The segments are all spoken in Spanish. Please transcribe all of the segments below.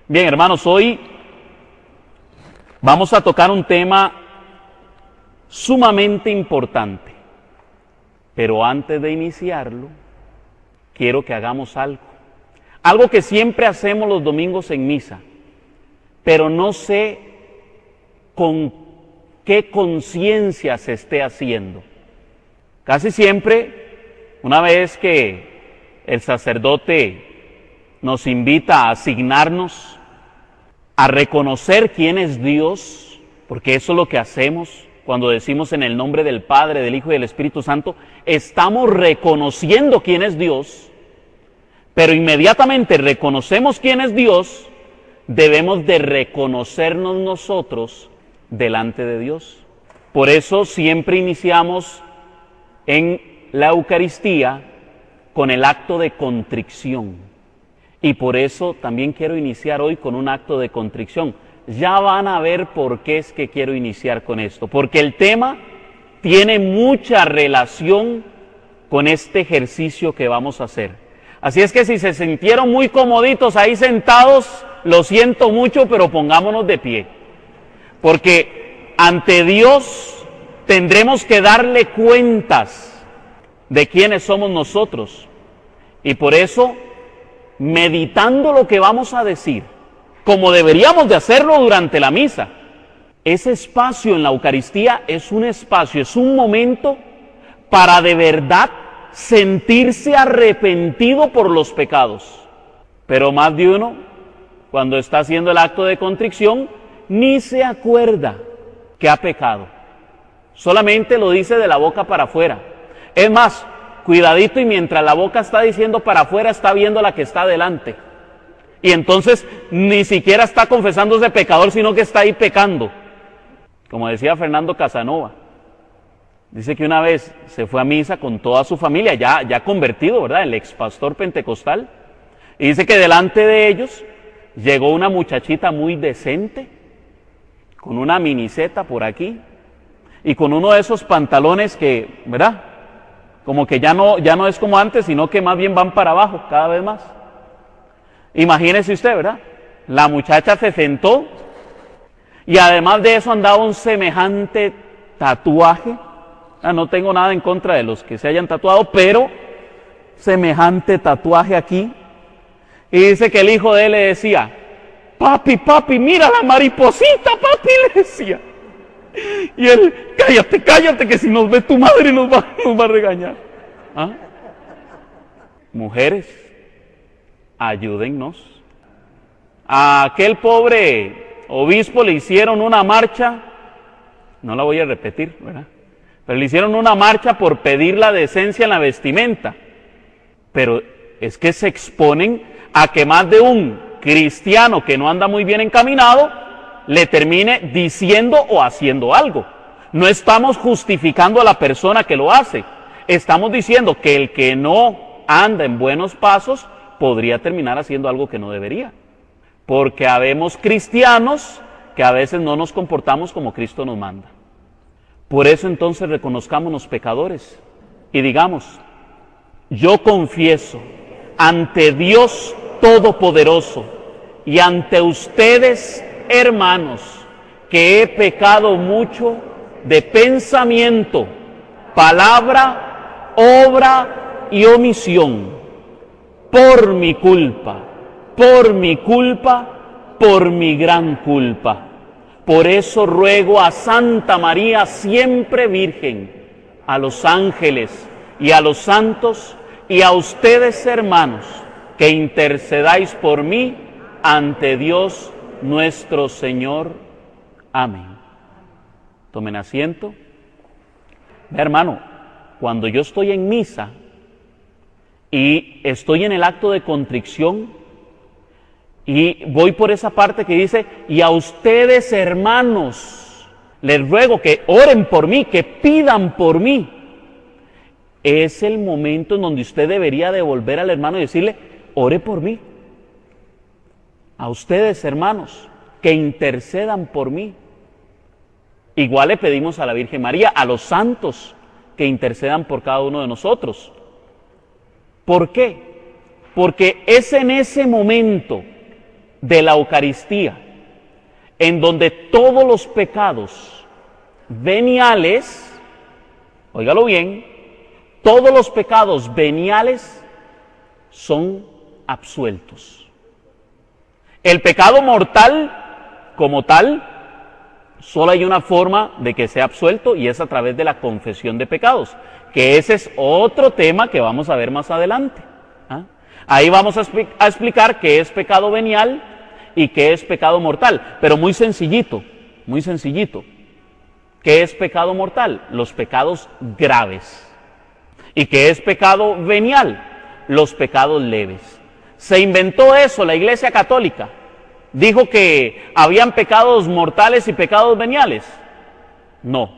Bien, hermanos, hoy vamos a tocar un tema sumamente importante, pero antes de iniciarlo, quiero que hagamos algo que siempre hacemos los domingos en misa, pero no sé con qué conciencia se esté haciendo. Casi siempre, una vez que el sacerdote nos invita a asignarnos, a reconocer quién es Dios, porque eso es lo que hacemos cuando decimos en el nombre del Padre, del Hijo y del Espíritu Santo, estamos reconociendo quién es Dios, pero inmediatamente reconocemos quién es Dios, debemos de reconocernos nosotros delante de Dios. Por eso siempre iniciamos en la Eucaristía con el acto de contrición. Y por eso también quiero iniciar hoy con un acto de contrición. Ya van a ver por qué es que quiero iniciar con esto. Porque el tema tiene mucha relación con este ejercicio que vamos a hacer. Así es que si se sintieron muy comoditos ahí sentados, lo siento mucho, pero pongámonos de pie. Porque ante Dios tendremos que darle cuentas de quiénes somos nosotros. Y por eso, meditando lo que vamos a decir, como deberíamos de hacerlo durante la misa, ese espacio en la Eucaristía es un espacio, es un momento para de verdad sentirse arrepentido por los pecados. Pero más de uno, cuando está haciendo el acto de contrición, ni se acuerda que ha pecado. Solamente lo dice de la boca para afuera. Es más, cuidadito, y mientras la boca está diciendo para afuera, está viendo la que está adelante. Y entonces ni siquiera está confesándose pecador, sino que está ahí pecando. Como decía Fernando Casanova, dice que una vez se fue a misa con toda su familia, ya convertido, ¿verdad? El ex pastor pentecostal. Y dice que delante de ellos llegó una muchachita muy decente, con una miniseta por aquí, y con uno de esos pantalones que, ¿verdad?, como que ya no es como antes, sino que más bien van para abajo cada vez más. Imagínese usted, ¿verdad? La muchacha se sentó y además de eso andaba un semejante tatuaje. No tengo nada en contra de los que se hayan tatuado, pero semejante tatuaje aquí. Y dice que el hijo de él le decía: papi, mira la mariposita, papi, le decía. Y él: cállate, que si nos ve tu madre nos va a regañar. ¿Ah? Mujeres, ayúdennos. A aquel pobre obispo le hicieron una marcha, no la voy a repetir, ¿verdad?, pero le hicieron una marcha por pedir la decencia en la vestimenta. Pero es que se exponen a que más de un cristiano que no anda muy bien encaminado le termine diciendo o haciendo algo. No estamos justificando a la persona que lo hace. Estamos diciendo que el que no anda en buenos pasos podría terminar haciendo algo que no debería. Porque habemos cristianos que a veces no nos comportamos como Cristo nos manda. Por eso entonces reconozcámonos pecadores y digamos: yo confieso ante Dios Todopoderoso y ante ustedes, hermanos, que he pecado mucho de pensamiento, palabra, obra y omisión, por mi culpa, por mi gran culpa. Por eso ruego a Santa María, siempre Virgen, a los ángeles y a los santos, y a ustedes, hermanos, que intercedáis por mí ante Dios nuestro Señor. Amén. Tomen asiento. Hermano, cuando yo estoy en misa y estoy en el acto de contrición y voy por esa parte que dice: y a ustedes, hermanos, les ruego que oren por mí, que pidan por mí, es el momento en donde usted debería devolver al hermano y decirle: ore por mí. A ustedes, hermanos, que intercedan por mí. Igual le pedimos a la Virgen María, a los santos, que intercedan por cada uno de nosotros. ¿Por qué? Porque es en ese momento de la Eucaristía, en donde todos los pecados veniales, óigalo bien, todos los pecados veniales son absueltos. El pecado mortal, como tal, solo hay una forma de que sea absuelto y es a través de la confesión de pecados, que ese es otro tema que vamos a ver más adelante. Ahí vamos a explicar qué es pecado venial y qué es pecado mortal, pero muy sencillito, muy sencillito. ¿Qué es pecado mortal? Los pecados graves. ¿Y qué es pecado venial? Los pecados leves. Se inventó eso la Iglesia Católica. Dijo que habían pecados mortales y pecados veniales. No,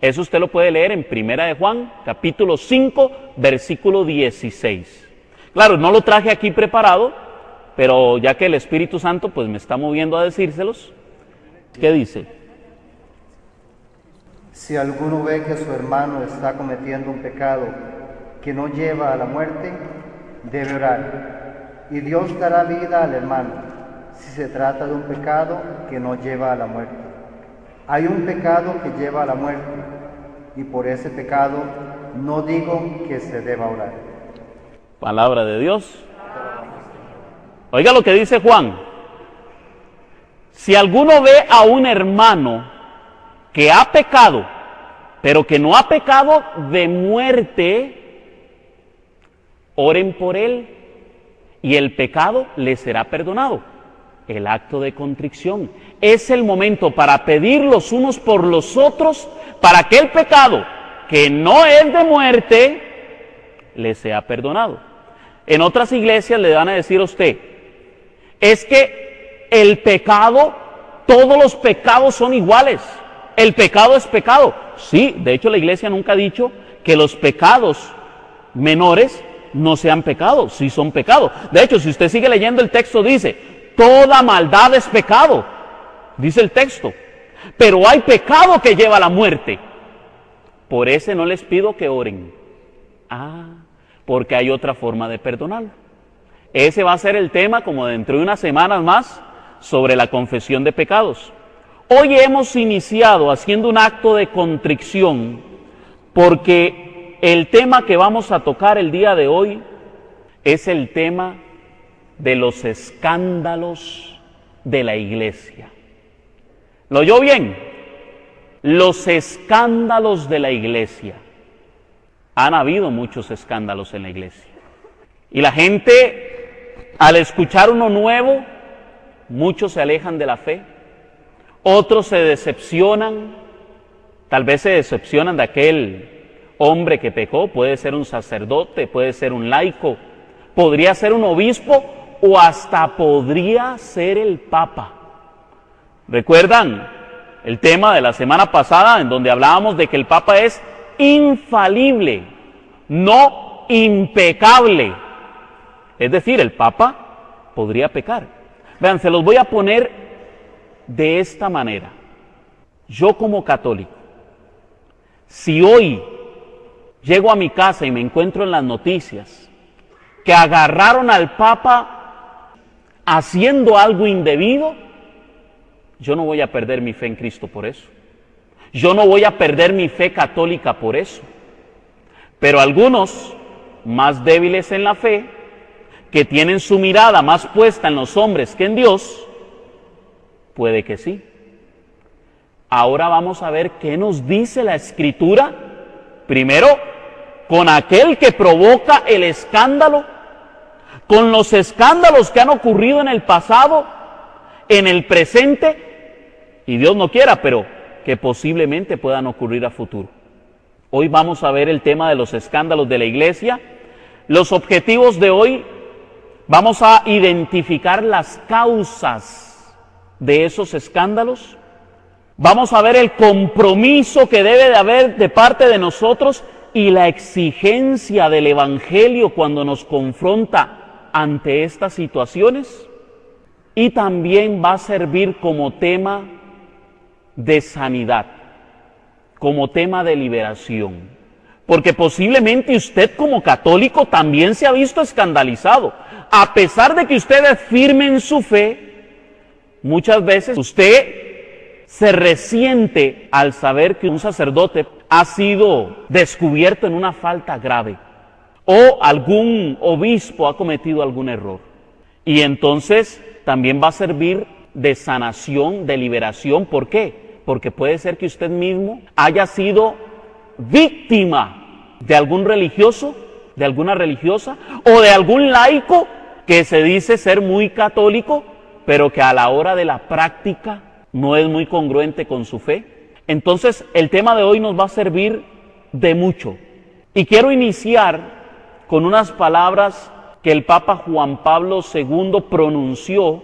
eso usted lo puede leer en Primera de Juan, capítulo 5, versículo 16. Claro, no lo traje aquí preparado, pero ya que el Espíritu Santo pues me está moviendo a decírselos, ¿qué dice? Si alguno ve que su hermano está cometiendo un pecado que no lleva a la muerte, debe orar, y Dios dará vida al hermano, si se trata de un pecado que no lleva a la muerte. Hay un pecado que lleva a la muerte, y por ese pecado no digo que se deba orar. Palabra de Dios. Oiga lo que dice Juan. Si alguno ve a un hermano que ha pecado, pero que no ha pecado de muerte, oren por él y el pecado le será perdonado. El acto de contrición es el momento para pedir los unos por los otros para que el pecado que no es de muerte le sea perdonado. En otras iglesias le van a decir a usted, es que el pecado, todos los pecados son iguales, el pecado es pecado. Sí, de hecho la iglesia nunca ha dicho que los pecados menores no sean pecados, sí son pecados. De hecho, si usted sigue leyendo el texto dice, toda maldad es pecado, dice el texto, pero hay pecado que lleva a la muerte. Por ese no les pido que oren. Porque hay otra forma de perdonarlo. Ese va a ser el tema como dentro de unas semanas más sobre la confesión de pecados. Hoy hemos iniciado haciendo un acto de contrición porque el tema que vamos a tocar el día de hoy es el tema de los escándalos de la iglesia. ¿Lo oyó bien? Los escándalos de la iglesia. Han habido muchos escándalos en la iglesia. Y la gente, al escuchar uno nuevo, muchos se alejan de la fe, otros se decepcionan, tal vez se decepcionan de aquel hombre que pecó, puede ser un sacerdote, puede ser un laico, podría ser un obispo o hasta podría ser el Papa. ¿Recuerdan el tema de la semana pasada en donde hablábamos de que el Papa es infalible, no impecable? Es decir, el Papa podría pecar. Vean, se los voy a poner de esta manera. Yo como católico, si hoy llego a mi casa y me encuentro en las noticias que agarraron al Papa haciendo algo indebido, yo no voy a perder mi fe en Cristo por eso. Yo no voy a perder mi fe católica por eso. Pero algunos, más débiles en la fe, que tienen su mirada más puesta en los hombres que en Dios, puede que sí. Ahora vamos a ver qué nos dice la Escritura. Primero, con aquel que provoca el escándalo, con los escándalos que han ocurrido en el pasado, en el presente, y Dios no quiera, pero que posiblemente puedan ocurrir a futuro. Hoy vamos a ver el tema de los escándalos de la iglesia. Los objetivos de hoy, vamos a identificar las causas de esos escándalos. Vamos a ver el compromiso que debe de haber de parte de nosotros y la exigencia del Evangelio cuando nos confronta ante estas situaciones. Y también va a servir como tema de sanidad, como tema de liberación, porque posiblemente usted como católico también se ha visto escandalizado, a pesar de que usted es firme en su fe, Muchas veces usted se resiente al saber que un sacerdote ha sido descubierto en una falta grave o algún obispo ha cometido algún error. Y entonces también va a servir de sanación, de liberación. ¿Por qué? Porque puede ser que usted mismo haya sido víctima de algún religioso, de alguna religiosa o de algún laico que se dice ser muy católico, pero que a la hora de la práctica no es muy congruente con su fe. Entonces el tema de hoy nos va a servir de mucho. Y quiero iniciar con unas palabras que el Papa Juan Pablo II pronunció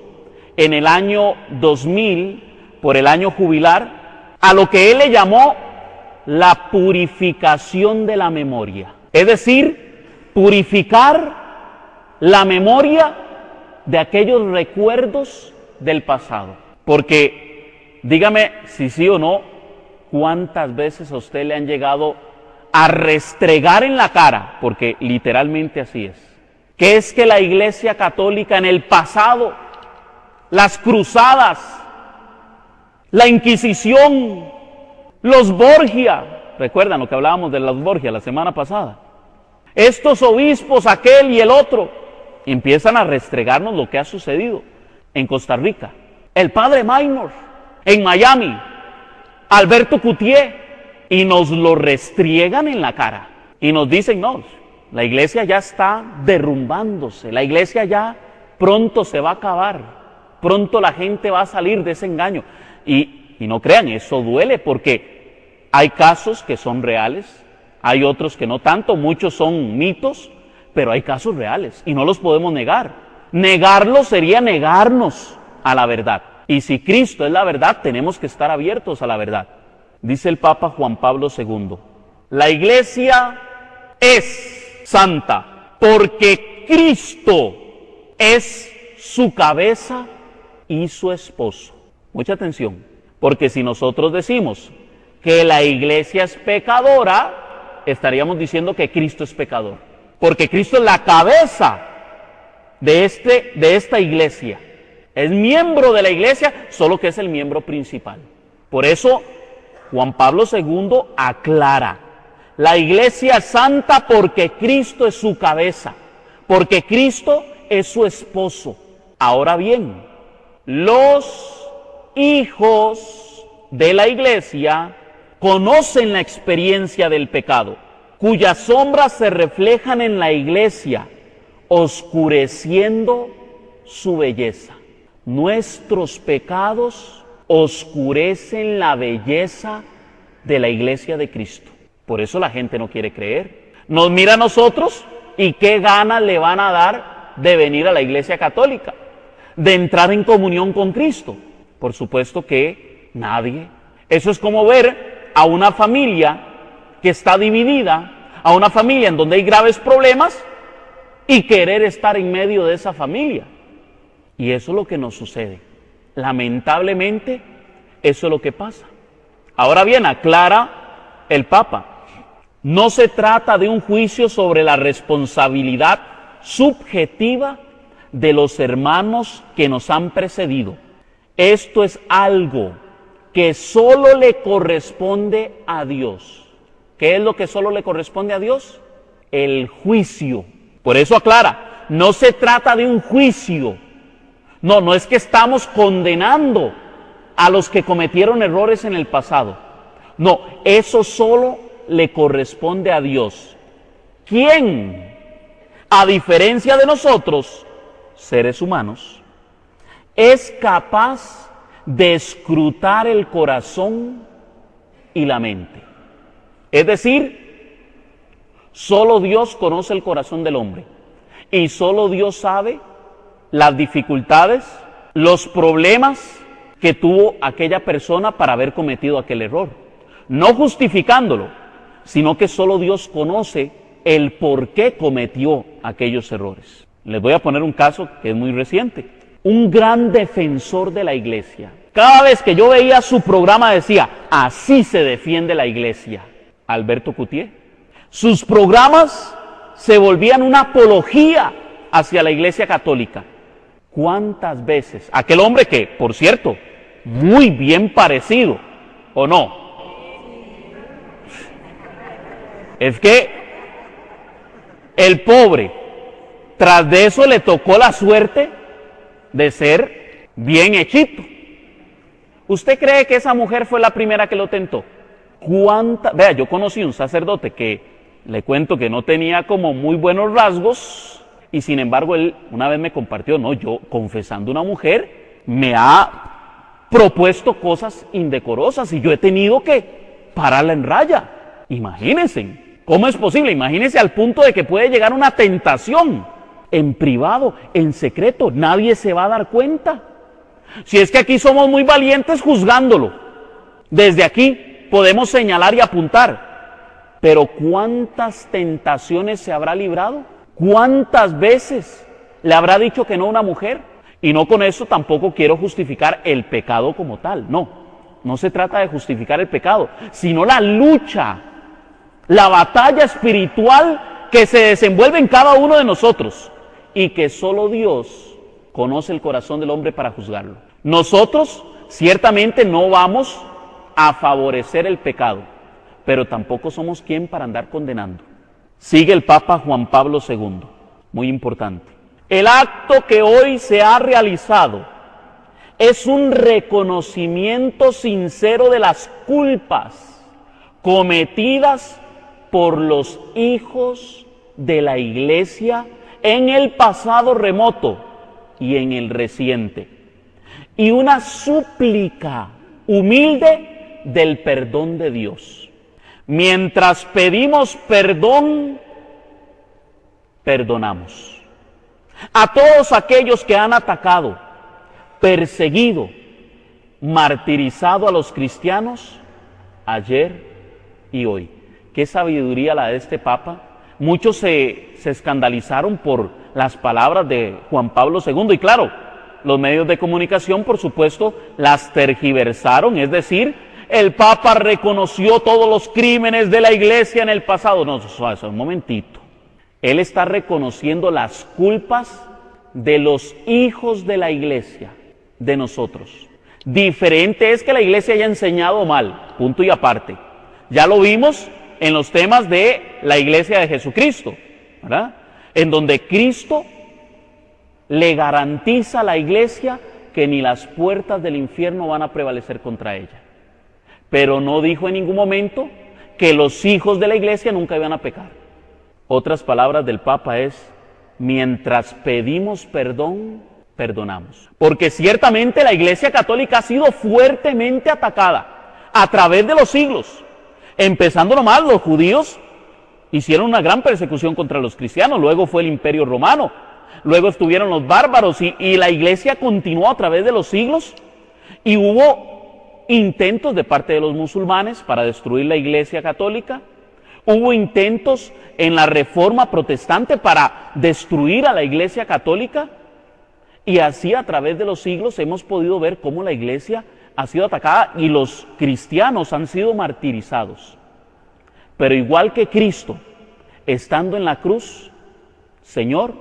en el año 2000, por el año jubilar, a lo que él le llamó la purificación de la memoria. Es decir, purificar la memoria de aquellos recuerdos del pasado. Porque, dígame si sí o no, ¿cuántas veces a usted le han llegado a restregar en la cara? Porque literalmente así es. Que es que la Iglesia Católica en el pasado, las cruzadas, la Inquisición, los Borgia, recuerdan lo que hablábamos de los Borgia la semana pasada, estos obispos, aquel y el otro, empiezan a restregarnos lo que ha sucedido en Costa Rica. El padre Minor en Miami, Alberto Coutier, y nos lo restriegan en la cara y nos dicen, no, la iglesia ya está derrumbándose, la iglesia ya pronto se va a acabar, pronto la gente va a salir de ese engaño. Y no crean, eso duele porque hay casos que son reales, hay otros que no tanto, muchos son mitos, pero hay casos reales y no los podemos negar. Negarlos sería negarnos a la verdad. Y si Cristo es la verdad, tenemos que estar abiertos a la verdad. Dice el Papa Juan Pablo II, la iglesia es santa porque Cristo es su cabeza y su esposo. Mucha atención, porque si nosotros decimos que la iglesia es pecadora, estaríamos diciendo que Cristo es pecador, porque Cristo es la cabeza de esta iglesia, es miembro de la iglesia, solo que es el miembro principal. Por eso Juan Pablo II aclara, la iglesia es santa porque Cristo es su cabeza, porque Cristo es su esposo. Ahora bien, los hijos de la iglesia conocen la experiencia del pecado, cuyas sombras se reflejan en la iglesia, oscureciendo su belleza. Nuestros pecados oscurecen la belleza de la iglesia de Cristo. Por eso la gente no quiere creer. Nos mira a nosotros y qué ganas le van a dar de venir a la iglesia católica, de entrar en comunión con Cristo. Por supuesto que nadie. Eso es como ver a una familia que está dividida, a una familia en donde hay graves problemas y querer estar en medio de esa familia. Y eso es lo que nos sucede. Lamentablemente, eso es lo que pasa. Ahora bien, aclara el Papa, no se trata de un juicio sobre la responsabilidad subjetiva de los hermanos que nos han precedido. Esto es algo que solo le corresponde a Dios. ¿Qué es lo que solo le corresponde a Dios? El juicio. Por eso aclara, no se trata de un juicio. No es que estamos condenando a los que cometieron errores en el pasado. No, eso solo le corresponde a Dios. ¿Quién? A diferencia de nosotros, seres humanos, es capaz de escrutar el corazón y la mente. Es decir, solo Dios conoce el corazón del hombre y solo Dios sabe las dificultades, los problemas que tuvo aquella persona para haber cometido aquel error. No justificándolo, sino que solo Dios conoce el por qué cometió aquellos errores. Les voy a poner un caso que es muy reciente. Un gran defensor de la iglesia. Cada vez que yo veía su programa decía, así se defiende la iglesia. Alberto Coutier. Sus programas se volvían una apología hacia la iglesia católica. ¿Cuántas veces? Aquel hombre que, por cierto, muy bien parecido, ¿o no? Es que el pobre, tras de eso le tocó la suerte de ser bien hechito. ¿Usted cree que esa mujer fue la primera que lo tentó? Vea, yo conocí un sacerdote que le cuento que no tenía como muy buenos rasgos, y sin embargo él una vez me compartió, no, yo confesando una mujer me ha propuesto cosas indecorosas y yo he tenido que pararla en raya. Imagínense, ¿cómo es posible? Imagínense al punto de que puede llegar una tentación en privado, en secreto, nadie se va a dar cuenta. Si es que aquí somos muy valientes juzgándolo, desde aquí podemos señalar y apuntar, pero ¿cuántas tentaciones se habrá librado? ¿Cuántas veces le habrá dicho que no a una mujer? Y no con eso tampoco quiero justificar el pecado como tal, no se trata de justificar el pecado, sino la lucha, la batalla espiritual que se desenvuelve en cada uno de nosotros y que solo Dios conoce el corazón del hombre para juzgarlo. Nosotros ciertamente no vamos a favorecer el pecado, pero tampoco somos quien para andar condenando. Sigue el Papa Juan Pablo II, muy importante. El acto que hoy se ha realizado es un reconocimiento sincero de las culpas cometidas por los hijos de la Iglesia en el pasado remoto y en el reciente, y una súplica humilde del perdón de Dios. Mientras pedimos perdón, perdonamos a todos aquellos que han atacado, perseguido, martirizado a los cristianos ayer y hoy. Qué sabiduría la de este Papa. Muchos se escandalizaron por las palabras de Juan Pablo II y claro, los medios de comunicación por supuesto las tergiversaron, es decir, el Papa reconoció todos los crímenes de la Iglesia en el pasado. No, un momentito. Él está reconociendo las culpas de los hijos de la Iglesia, de nosotros. Diferente es que la Iglesia haya enseñado mal, punto y aparte. Ya lo vimos en los temas de la Iglesia de Jesucristo, ¿verdad? En donde Cristo le garantiza a la Iglesia que ni las puertas del infierno van a prevalecer contra ella. Pero no dijo en ningún momento que los hijos de la Iglesia nunca iban a pecar. Otras palabras del Papa es, mientras pedimos perdón, perdonamos. Porque ciertamente la Iglesia Católica ha sido fuertemente atacada a través de los siglos. Empezando nomás, los judíos hicieron una gran persecución contra los cristianos, luego fue el Imperio Romano, luego estuvieron los bárbaros y la Iglesia continuó a través de los siglos y hubo intentos de parte de los musulmanes para destruir la Iglesia Católica, hubo intentos en la Reforma Protestante para destruir a la Iglesia Católica y así a través de los siglos hemos podido ver cómo la Iglesia ha sido atacada y los cristianos han sido martirizados. Pero igual que Cristo, estando en la cruz, Señor,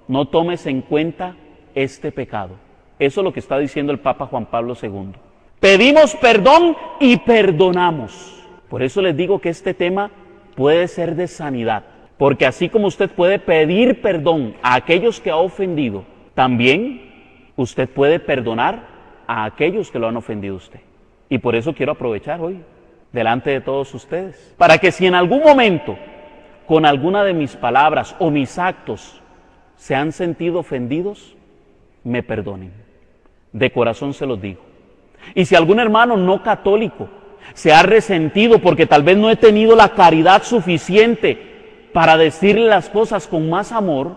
no tomes en cuenta este pecado. Eso es lo que está diciendo el Papa Juan Pablo II. Pedimos perdón y perdonamos. Por eso les digo que este tema puede ser de sanidad, porque así como usted puede pedir perdón a aquellos que ha ofendido, también usted puede perdonar a aquellos que lo han ofendido a usted. Y por eso quiero aprovechar hoy, delante de todos ustedes, para que si en algún momento, con alguna de mis palabras o mis actos, se han sentido ofendidos, me perdonen. De corazón se los digo. Y si algún hermano no católico se ha resentido porque tal vez no he tenido la caridad suficiente para decirle las cosas con más amor,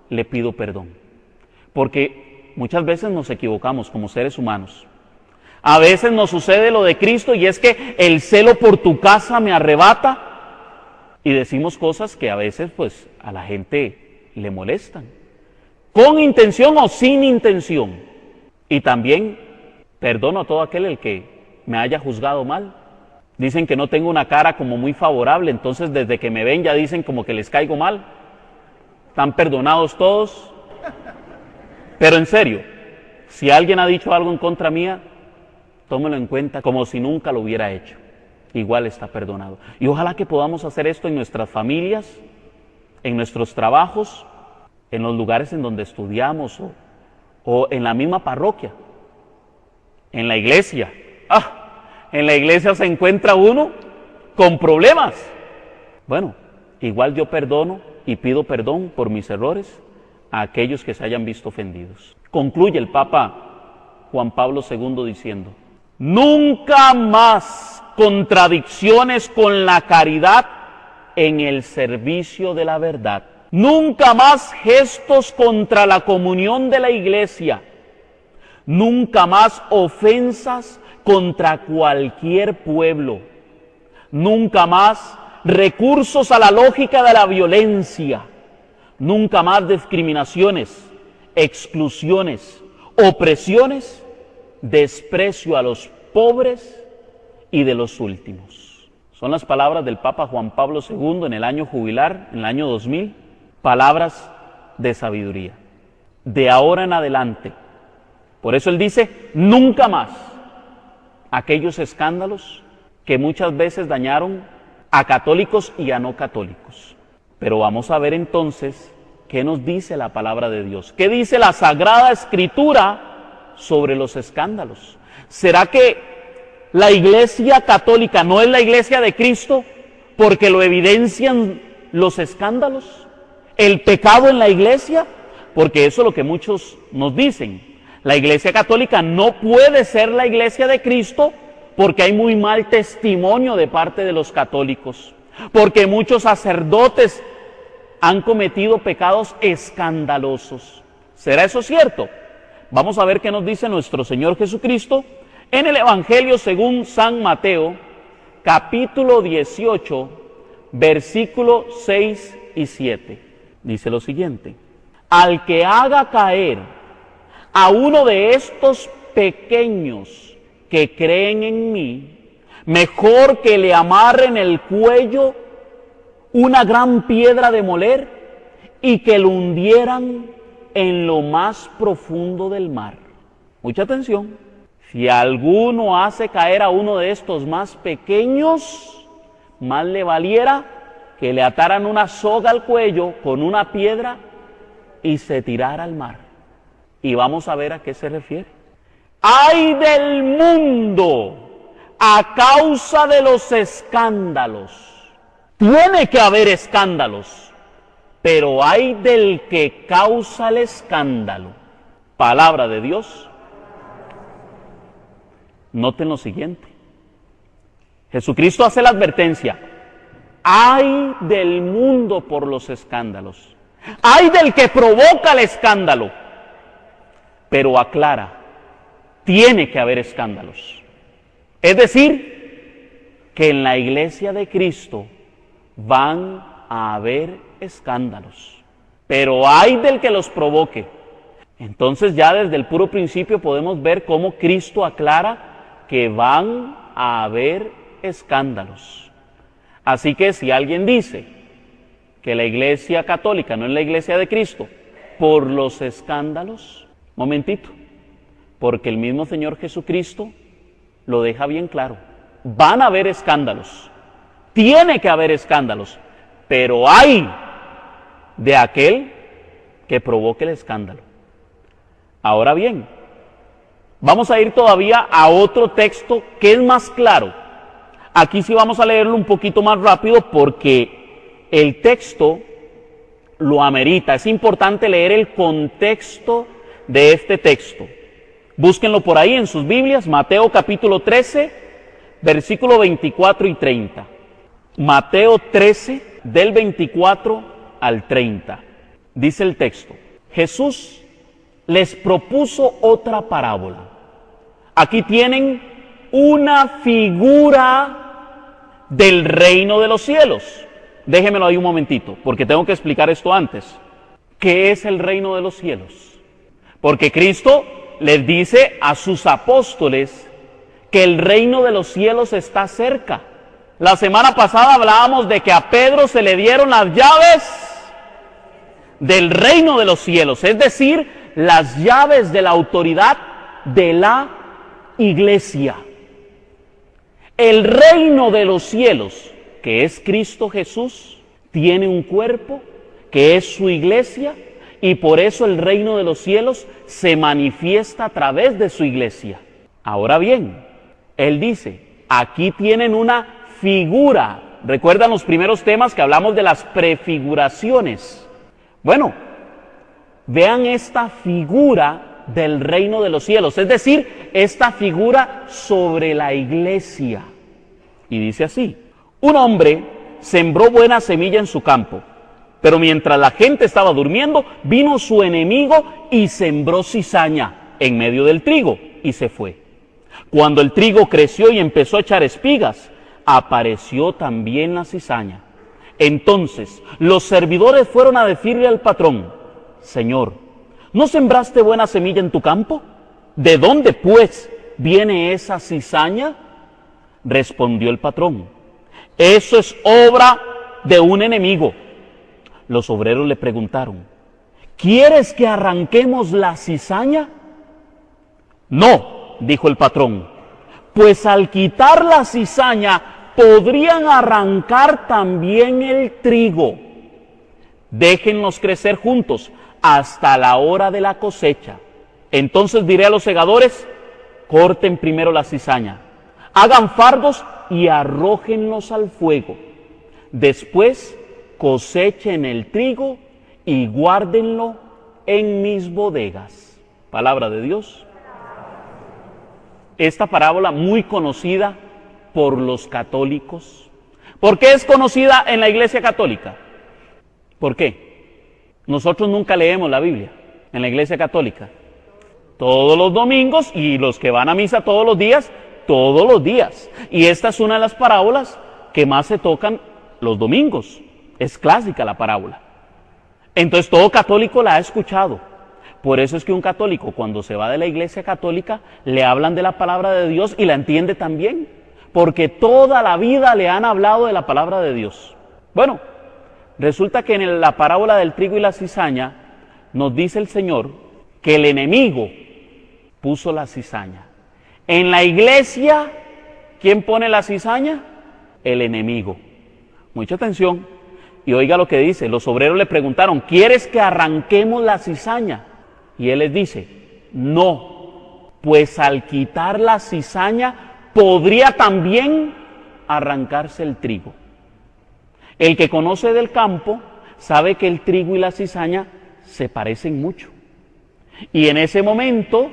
le pido perdón. Porque muchas veces nos equivocamos como seres humanos. A veces nos sucede lo de Cristo y es que el celo por tu casa me arrebata y decimos cosas que a veces pues a la gente le molestan. Con intención o sin intención. Y también perdono a todo aquel el que me haya juzgado mal. Dicen que no tengo una cara como muy favorable, entonces desde que me ven ya dicen como que les caigo mal. Están perdonados todos. Pero en serio, si alguien ha dicho algo en contra mía, tómelo en cuenta como si nunca lo hubiera hecho. Igual está perdonado. Y ojalá que podamos hacer esto en nuestras familias, en nuestros trabajos, en los lugares en donde estudiamos o en la misma parroquia, en la iglesia. En la iglesia se encuentra uno con problemas. Bueno, igual yo perdono y pido perdón por mis errores a aquellos que se hayan visto ofendidos. Concluye el Papa Juan Pablo II diciendo: nunca más contradicciones con la caridad en el servicio de la verdad. Nunca más gestos contra la comunión de la iglesia. Nunca más ofensas contra cualquier pueblo. Nunca más recursos a la lógica de la violencia. Nunca más discriminaciones, exclusiones, opresiones, desprecio a los pobres y de los últimos. Son las palabras del Papa Juan Pablo II en el año jubilar, en el año 2000, palabras de sabiduría. De ahora en adelante, por eso él dice, nunca más aquellos escándalos que muchas veces dañaron a católicos y a no católicos. Pero vamos a ver entonces qué nos dice la palabra de Dios, qué dice la Sagrada Escritura sobre los escándalos. ¿Será que la Iglesia católica no es la Iglesia de Cristo porque lo evidencian los escándalos? ¿El pecado en la Iglesia? Porque eso es lo que muchos nos dicen. La Iglesia católica no puede ser la Iglesia de Cristo porque hay muy mal testimonio de parte de los católicos, porque muchos sacerdotes han cometido pecados escandalosos. ¿Será eso cierto? Vamos a ver qué nos dice nuestro Señor Jesucristo en el Evangelio según San Mateo, capítulo 18, versículo 6 y 7. Dice lo siguiente: al que haga caer a uno de estos pequeños que creen en mí, mejor que le amarren el cuello una gran piedra de moler y que lo hundieran en lo más profundo del mar. Mucha atención. Si alguno hace caer a uno de estos más pequeños, más le valiera que le ataran una soga al cuello con una piedra y se tirara al mar. Y vamos a ver a qué se refiere. ¡Ay del mundo a causa de los escándalos! Tiene que haber escándalos, pero hay del que causa el escándalo. Palabra de Dios. Noten lo siguiente. Jesucristo hace la advertencia: ay del mundo por los escándalos. Ay del que provoca el escándalo. Pero aclara, tiene que haber escándalos. Es decir, que en la iglesia de Cristo van a haber escándalos. Pero hay del que los provoque. Entonces ya desde el puro principio podemos ver cómo Cristo aclara que van a haber escándalos. Así que si alguien dice que la iglesia católica no es la iglesia de Cristo por los escándalos, momentito, porque el mismo Señor Jesucristo lo deja bien claro. Van a haber escándalos, tiene que haber escándalos, pero hay de aquel que provoque el escándalo. Ahora bien, vamos a ir todavía a otro texto que es más claro. Aquí sí vamos a leerlo un poquito más rápido porque el texto lo amerita. Es importante leer el contexto de este texto. Búsquenlo por ahí en sus Biblias, Mateo capítulo 13, versículo 24 y 30. Mateo 13, del 24 al 30. Dice el texto: Jesús les propuso otra parábola. Aquí tienen una figura del reino de los cielos. Déjenmelo ahí un momentito, porque tengo que explicar esto antes. ¿Qué es el reino de los cielos? Porque Cristo les dice a sus apóstoles que el reino de los cielos está cerca. La semana pasada hablábamos de que a Pedro se le dieron las llaves del reino de los cielos, es decir, las llaves de la autoridad de la iglesia. El reino de los cielos, que es Cristo Jesús, tiene un cuerpo que es su iglesia, y por eso el reino de los cielos se manifiesta a través de su iglesia. Ahora bien, él dice, aquí tienen una figura. ¿Recuerdan los primeros temas que hablamos de las prefiguraciones? Bueno, vean esta figura del reino de los cielos, es decir, esta figura sobre la iglesia. Y dice así, un hombre sembró buena semilla en su campo, pero mientras la gente estaba durmiendo, vino su enemigo y sembró cizaña en medio del trigo y se fue. Cuando el trigo creció y empezó a echar espigas, apareció también la cizaña. Entonces los servidores fueron a decirle al patrón, Señor, ¿no sembraste buena semilla en tu campo? ¿De dónde, pues, viene esa cizaña? Respondió el patrón, eso es obra de un enemigo. Los obreros le preguntaron, ¿quieres que arranquemos la cizaña? No, dijo el patrón, pues al quitar la cizaña podrían arrancar también el trigo. Déjenlos crecer juntos hasta la hora de la cosecha. Entonces diré a los segadores, corten primero la cizaña, hagan fardos y arrójenlos al fuego. Después cosechen el trigo y guárdenlo en mis bodegas. Palabra de Dios. Esta parábola muy conocida por los católicos. ¿Por qué es conocida en la Iglesia Católica? ¿Por qué? Nosotros nunca leemos la Biblia en la Iglesia Católica. Todos los domingos, y los que van a misa todos los días. Y esta es una de las parábolas que más se tocan los domingos. Es clásica la parábola. Entonces todo católico la ha escuchado. Por eso es que un católico, cuando se va de la Iglesia Católica, le hablan de la palabra de Dios y la entiende también. Porque toda la vida le han hablado de la palabra de Dios. Bueno, resulta que en la parábola del trigo y la cizaña, nos dice el Señor que el enemigo puso la cizaña. En la iglesia, ¿quién pone la cizaña? El enemigo. Mucha atención. Y oiga lo que dice, los obreros le preguntaron, ¿quieres que arranquemos la cizaña? Y él les dice, no, pues al quitar la cizaña podría también arrancarse el trigo. El que conoce del campo sabe que el trigo y la cizaña se parecen mucho. Y en ese momento,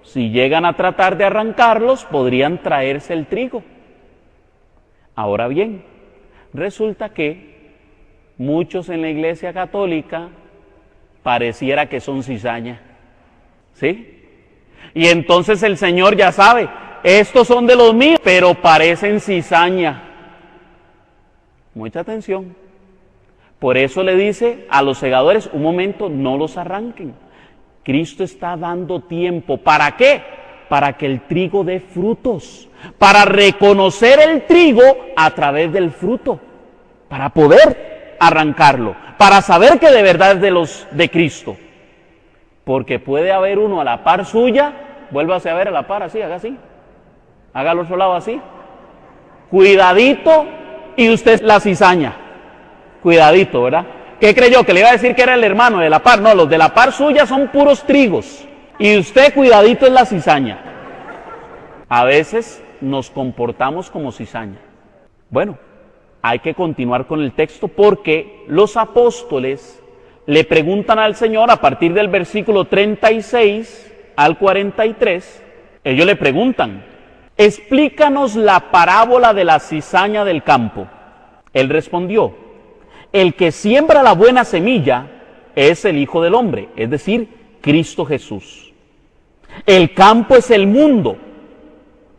si llegan a tratar de arrancarlos, podrían traerse el trigo. Ahora bien, resulta que muchos en la Iglesia Católica pareciera que son cizaña, ¿sí? Y entonces el Señor ya sabe, estos son de los míos, pero parecen cizaña. Mucha atención. Por eso le dice a los segadores, un momento, no los arranquen. Cristo está dando tiempo. ¿Para qué? Para que el trigo dé frutos. Para reconocer el trigo a través del fruto. Para poder arrancarlo. Para saber que de verdad es de los de Cristo. Porque puede haber uno a la par suya. Vuélvase a ver a la par así, haga así. Haga al otro lado así. Cuidadito. Y usted la cizaña. Cuidadito, ¿verdad? ¿Qué creyó? ¿Que le iba a decir que era el hermano de la par? No, los de la par suya son puros trigos. Y usted, cuidadito, es la cizaña. A veces nos comportamos como cizaña. Bueno, hay que continuar con el texto porque los apóstoles le preguntan al Señor a partir del versículo 36 al 43. Ellos le preguntan, explícanos la parábola de la cizaña del campo. Él respondió, el que siembra la buena semilla es el Hijo del Hombre, es decir, Cristo Jesús. El campo es el mundo.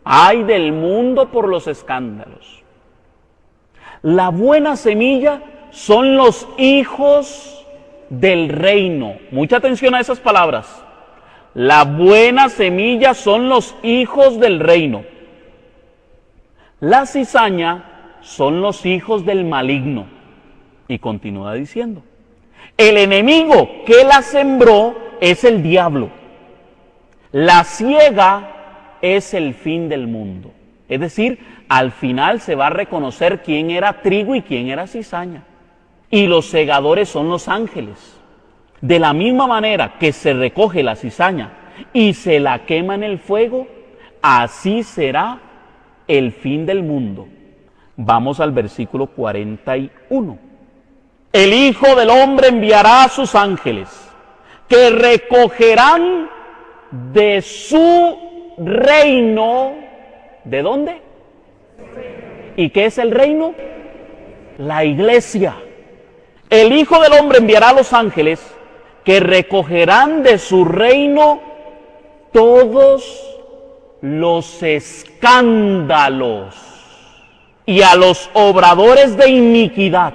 Ay del mundo por los escándalos. La buena semilla son los hijos del reino. Mucha atención a esas palabras. La buena semilla son los hijos del reino. La cizaña son los hijos del maligno. Y continúa diciendo, el enemigo que la sembró es el diablo. La siega es el fin del mundo. Es decir, al final se va a reconocer quién era trigo y quién era cizaña. Y los segadores son los ángeles. De la misma manera que se recoge la cizaña y se la quema en el fuego, así será el fin del mundo. Vamos al versículo 41. El Hijo del Hombre enviará a sus ángeles, que recogerán de su reino. ¿De dónde? ¿Y qué es el reino? La iglesia. El Hijo del Hombre enviará a los ángeles, que recogerán de su reino todos los escándalos y a los obradores de iniquidad,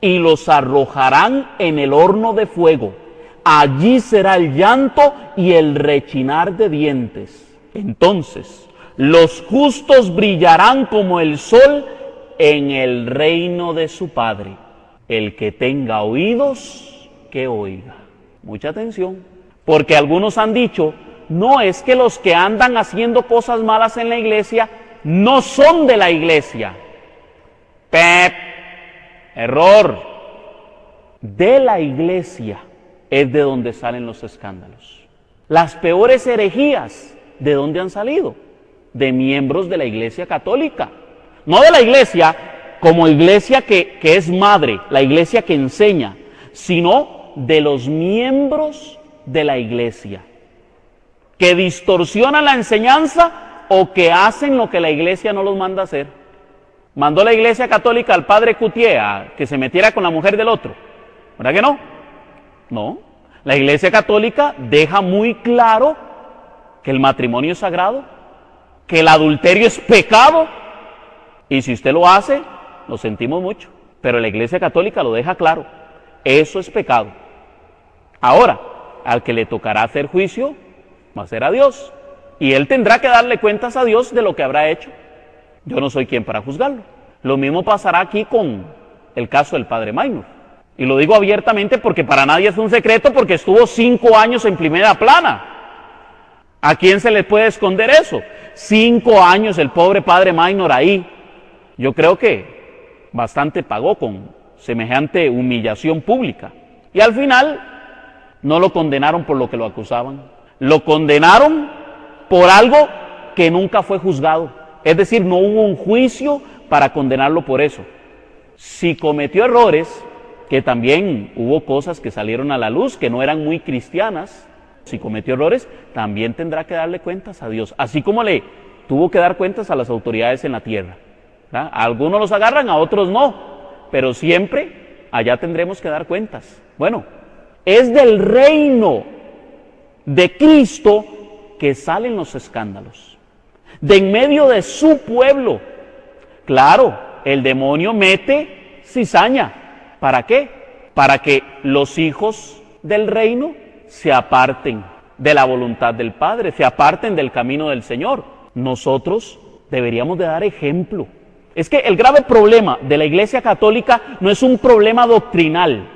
y los arrojarán en el horno de fuego. Allí será el llanto y el rechinar de dientes. Entonces los justos brillarán como el sol en el reino de su Padre. El que tenga oídos, que oiga. Mucha atención, porque algunos han dicho, no, es que los que andan haciendo cosas malas en la iglesia no son de la iglesia. Error. De la iglesia es de donde salen los escándalos. Las peores herejías, ¿de dónde han salido? De miembros de la iglesia católica. No de la iglesia como iglesia que es madre, la iglesia que enseña, sino de los miembros de la iglesia, que distorsionan la enseñanza o que hacen lo que la iglesia no los manda hacer. Mandó la iglesia católica al padre Cutié a que se metiera con la mujer del otro. ¿Verdad que no? No. La iglesia católica deja muy claro que el matrimonio es sagrado, que el adulterio es pecado, y si usted lo hace, lo sentimos mucho, pero la iglesia católica lo deja claro, eso es pecado. Ahora, al que le tocará hacer juicio, va a ser a Dios, y él tendrá que darle cuentas a Dios de lo que habrá hecho. Yo no soy quien para juzgarlo. Lo mismo pasará aquí con el caso del padre Maynor. Y lo digo abiertamente porque para nadie es un secreto, porque estuvo 5 años en primera plana. ¿A quién se le puede esconder eso? 5 años el pobre padre Maynor ahí. Yo creo que bastante pagó con semejante humillación pública. Y al final no lo condenaron por lo que lo acusaban. Lo condenaron por algo que nunca fue juzgado. Es decir, no hubo un juicio para condenarlo por eso. Si cometió errores, que también hubo cosas que salieron a la luz que no eran muy cristianas, si cometió errores, también tendrá que darle cuentas a Dios, así como le tuvo que dar cuentas a las autoridades en la tierra. ¿Verdad? A algunos los agarran, a otros no, pero siempre allá tendremos que dar cuentas. Bueno, es del reino de Cristo que salen los escándalos, de en medio de su pueblo. Claro, el demonio mete cizaña. ¿Para qué? Para que los hijos del reino se aparten de la voluntad del Padre, se aparten del camino del Señor. Nosotros deberíamos de dar ejemplo. Es que el grave problema de la Iglesia Católica no es un problema doctrinal.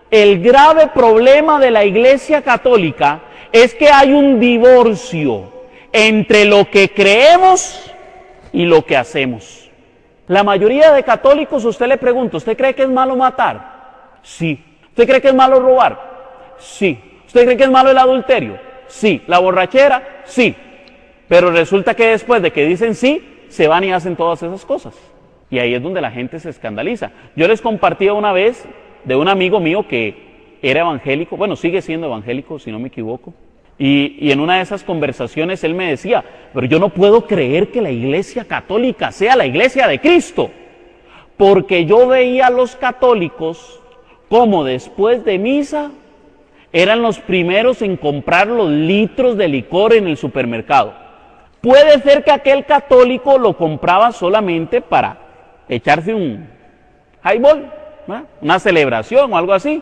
El grave problema de la Iglesia Católica es que hay un divorcio entre lo que creemos y lo que hacemos. La mayoría de católicos, usted le pregunta, ¿usted cree que es malo matar? Sí. ¿Usted cree que es malo robar? Sí. ¿Usted cree que es malo el adulterio? Sí. ¿La borrachera? Sí. Pero resulta que después de que dicen sí, se van y hacen todas esas cosas. Y ahí es donde la gente se escandaliza. Yo les compartía una vez de un amigo mío que era evangélico, bueno, sigue siendo evangélico, si no me equivoco. Y en una de esas conversaciones él me decía, pero yo no puedo creer que la iglesia católica sea la iglesia de Cristo, porque yo veía a los católicos como después de misa eran los primeros en comprar los litros de licor en el supermercado. Puede ser que aquel católico lo compraba solamente para echarse un highball, ¿verdad? Una celebración o algo así,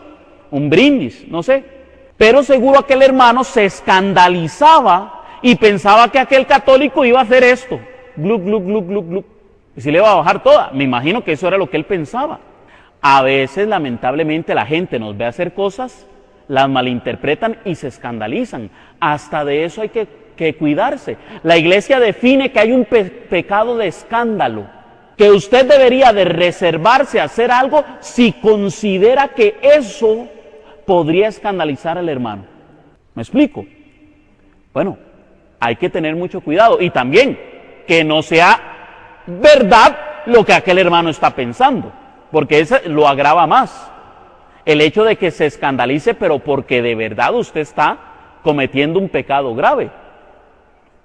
un brindis, no sé. Pero seguro aquel hermano se escandalizaba y pensaba que aquel católico iba a hacer esto. Gluc, gluc, gluc, gluc, gluc. Y si le iba a bajar toda. Me imagino que eso era lo que él pensaba. A veces, lamentablemente, la gente nos ve hacer cosas, las malinterpretan y se escandalizan. Hasta de eso hay que cuidarse. La iglesia define que hay un pecado de escándalo, que usted debería de reservarse a hacer algo si considera que eso podría escandalizar al hermano. ¿Me explico? Bueno, hay que tener mucho cuidado y también que no sea verdad lo que aquel hermano está pensando, porque eso lo agrava más. El hecho de que se escandalice, pero porque de verdad usted está cometiendo un pecado grave.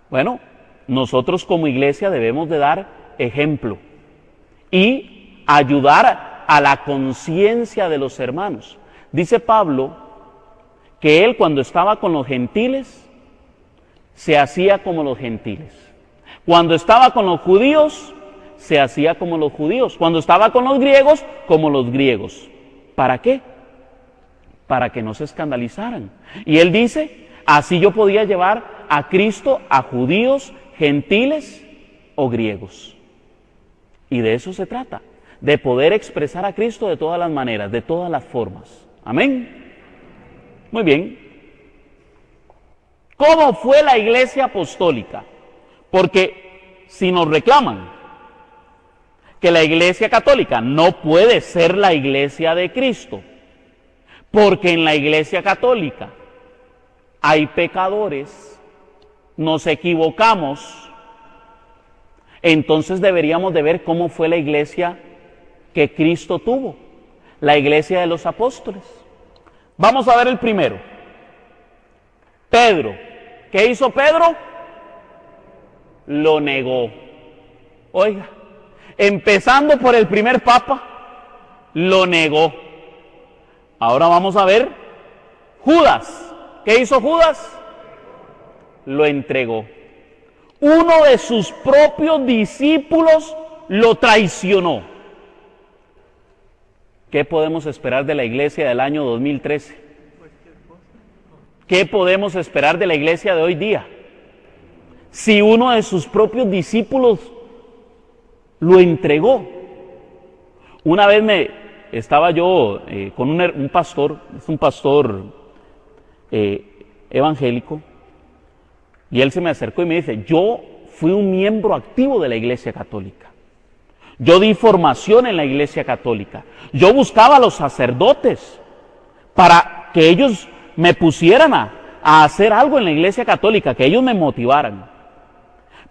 Bueno, nosotros como iglesia debemos de dar ejemplo y ayudar a la conciencia de los hermanos. Dice Pablo que él cuando estaba con los gentiles se hacía como los gentiles. Cuando estaba con los judíos se hacía como los judíos. Cuando estaba con los griegos, como los griegos. ¿Para qué? Para que no se escandalizaran. Y él dice, así yo podía llevar a Cristo a judíos, gentiles o griegos. Y de eso se trata, de poder expresar a Cristo de todas las maneras, de todas las formas. Amén. Muy bien. ¿Cómo fue la iglesia apostólica? Porque si nos reclaman que la iglesia católica no puede ser la iglesia de Cristo, porque en la iglesia católica hay pecadores, nos equivocamos, entonces deberíamos de ver cómo fue la iglesia que Cristo tuvo, la iglesia de los apóstoles. Vamos a ver el primero, Pedro. ¿Qué hizo Pedro? Lo negó. Oiga, empezando por el primer papa, lo negó. Ahora vamos a ver Judas. ¿Qué hizo Judas? Lo entregó. Uno de sus propios discípulos lo traicionó. ¿Qué podemos esperar de la iglesia del año 2013? ¿Qué podemos esperar de la iglesia de hoy día? Si uno de sus propios discípulos lo entregó. Una vez estaba yo con un pastor, es un pastor evangélico, y él se me acercó y me dice, yo fui un miembro activo de la iglesia católica. Yo di formación en la iglesia católica. Yo buscaba a los sacerdotes para que ellos me pusieran a hacer algo en la iglesia católica, que ellos me motivaran.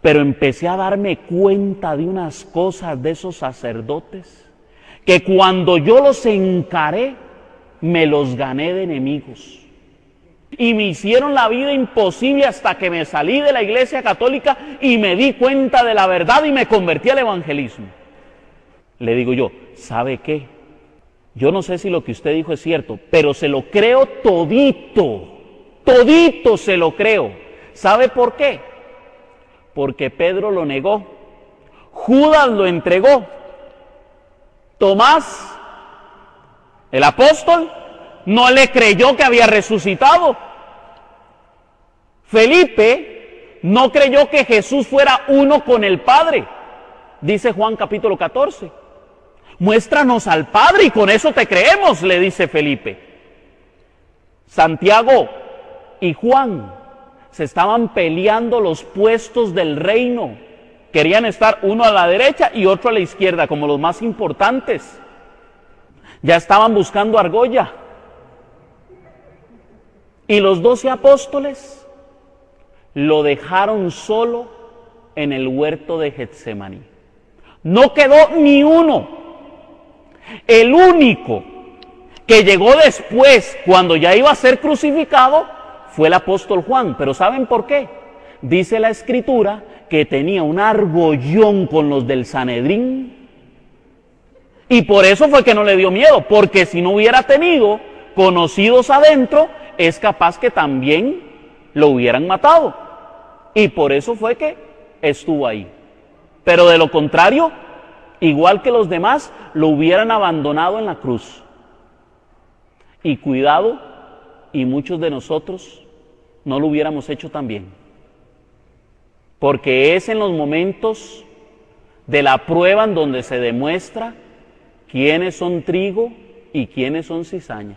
Pero empecé a darme cuenta de unas cosas de esos sacerdotes, que cuando yo los encaré, me los gané de enemigos. Y me hicieron la vida imposible hasta que me salí de la iglesia católica y me di cuenta de la verdad y me convertí al evangelismo. Le digo yo, ¿sabe qué? Yo no sé si lo que usted dijo es cierto, pero se lo creo todito. Todito se lo creo. ¿Sabe por qué? Porque Pedro lo negó. Judas lo entregó. Tomás, el apóstol, no le creyó que había resucitado. Felipe no creyó que Jesús fuera uno con el Padre. Dice Juan capítulo 14. Muéstranos al Padre y con eso te creemos, le dice Felipe. Santiago y Juan se estaban peleando los puestos del reino. Querían estar uno a la derecha y otro a la izquierda, como los más importantes. Ya estaban buscando argolla. Y los 12 apóstoles lo dejaron solo en el huerto de Getsemaní. No quedó ni uno. El único que llegó después, cuando ya iba a ser crucificado, fue el apóstol Juan. Pero ¿saben por qué? Dice la Escritura que tenía un argollón con los del Sanedrín. Y por eso fue que no le dio miedo, porque si no hubiera tenido conocidos adentro, es capaz que también lo hubieran matado. Y por eso fue que estuvo ahí. Pero de lo contrario, igual que los demás, lo hubieran abandonado en la cruz. Y cuidado, y muchos de nosotros no lo hubiéramos hecho también. Porque es en los momentos de la prueba en donde se demuestra quiénes son trigo y quiénes son cizaña.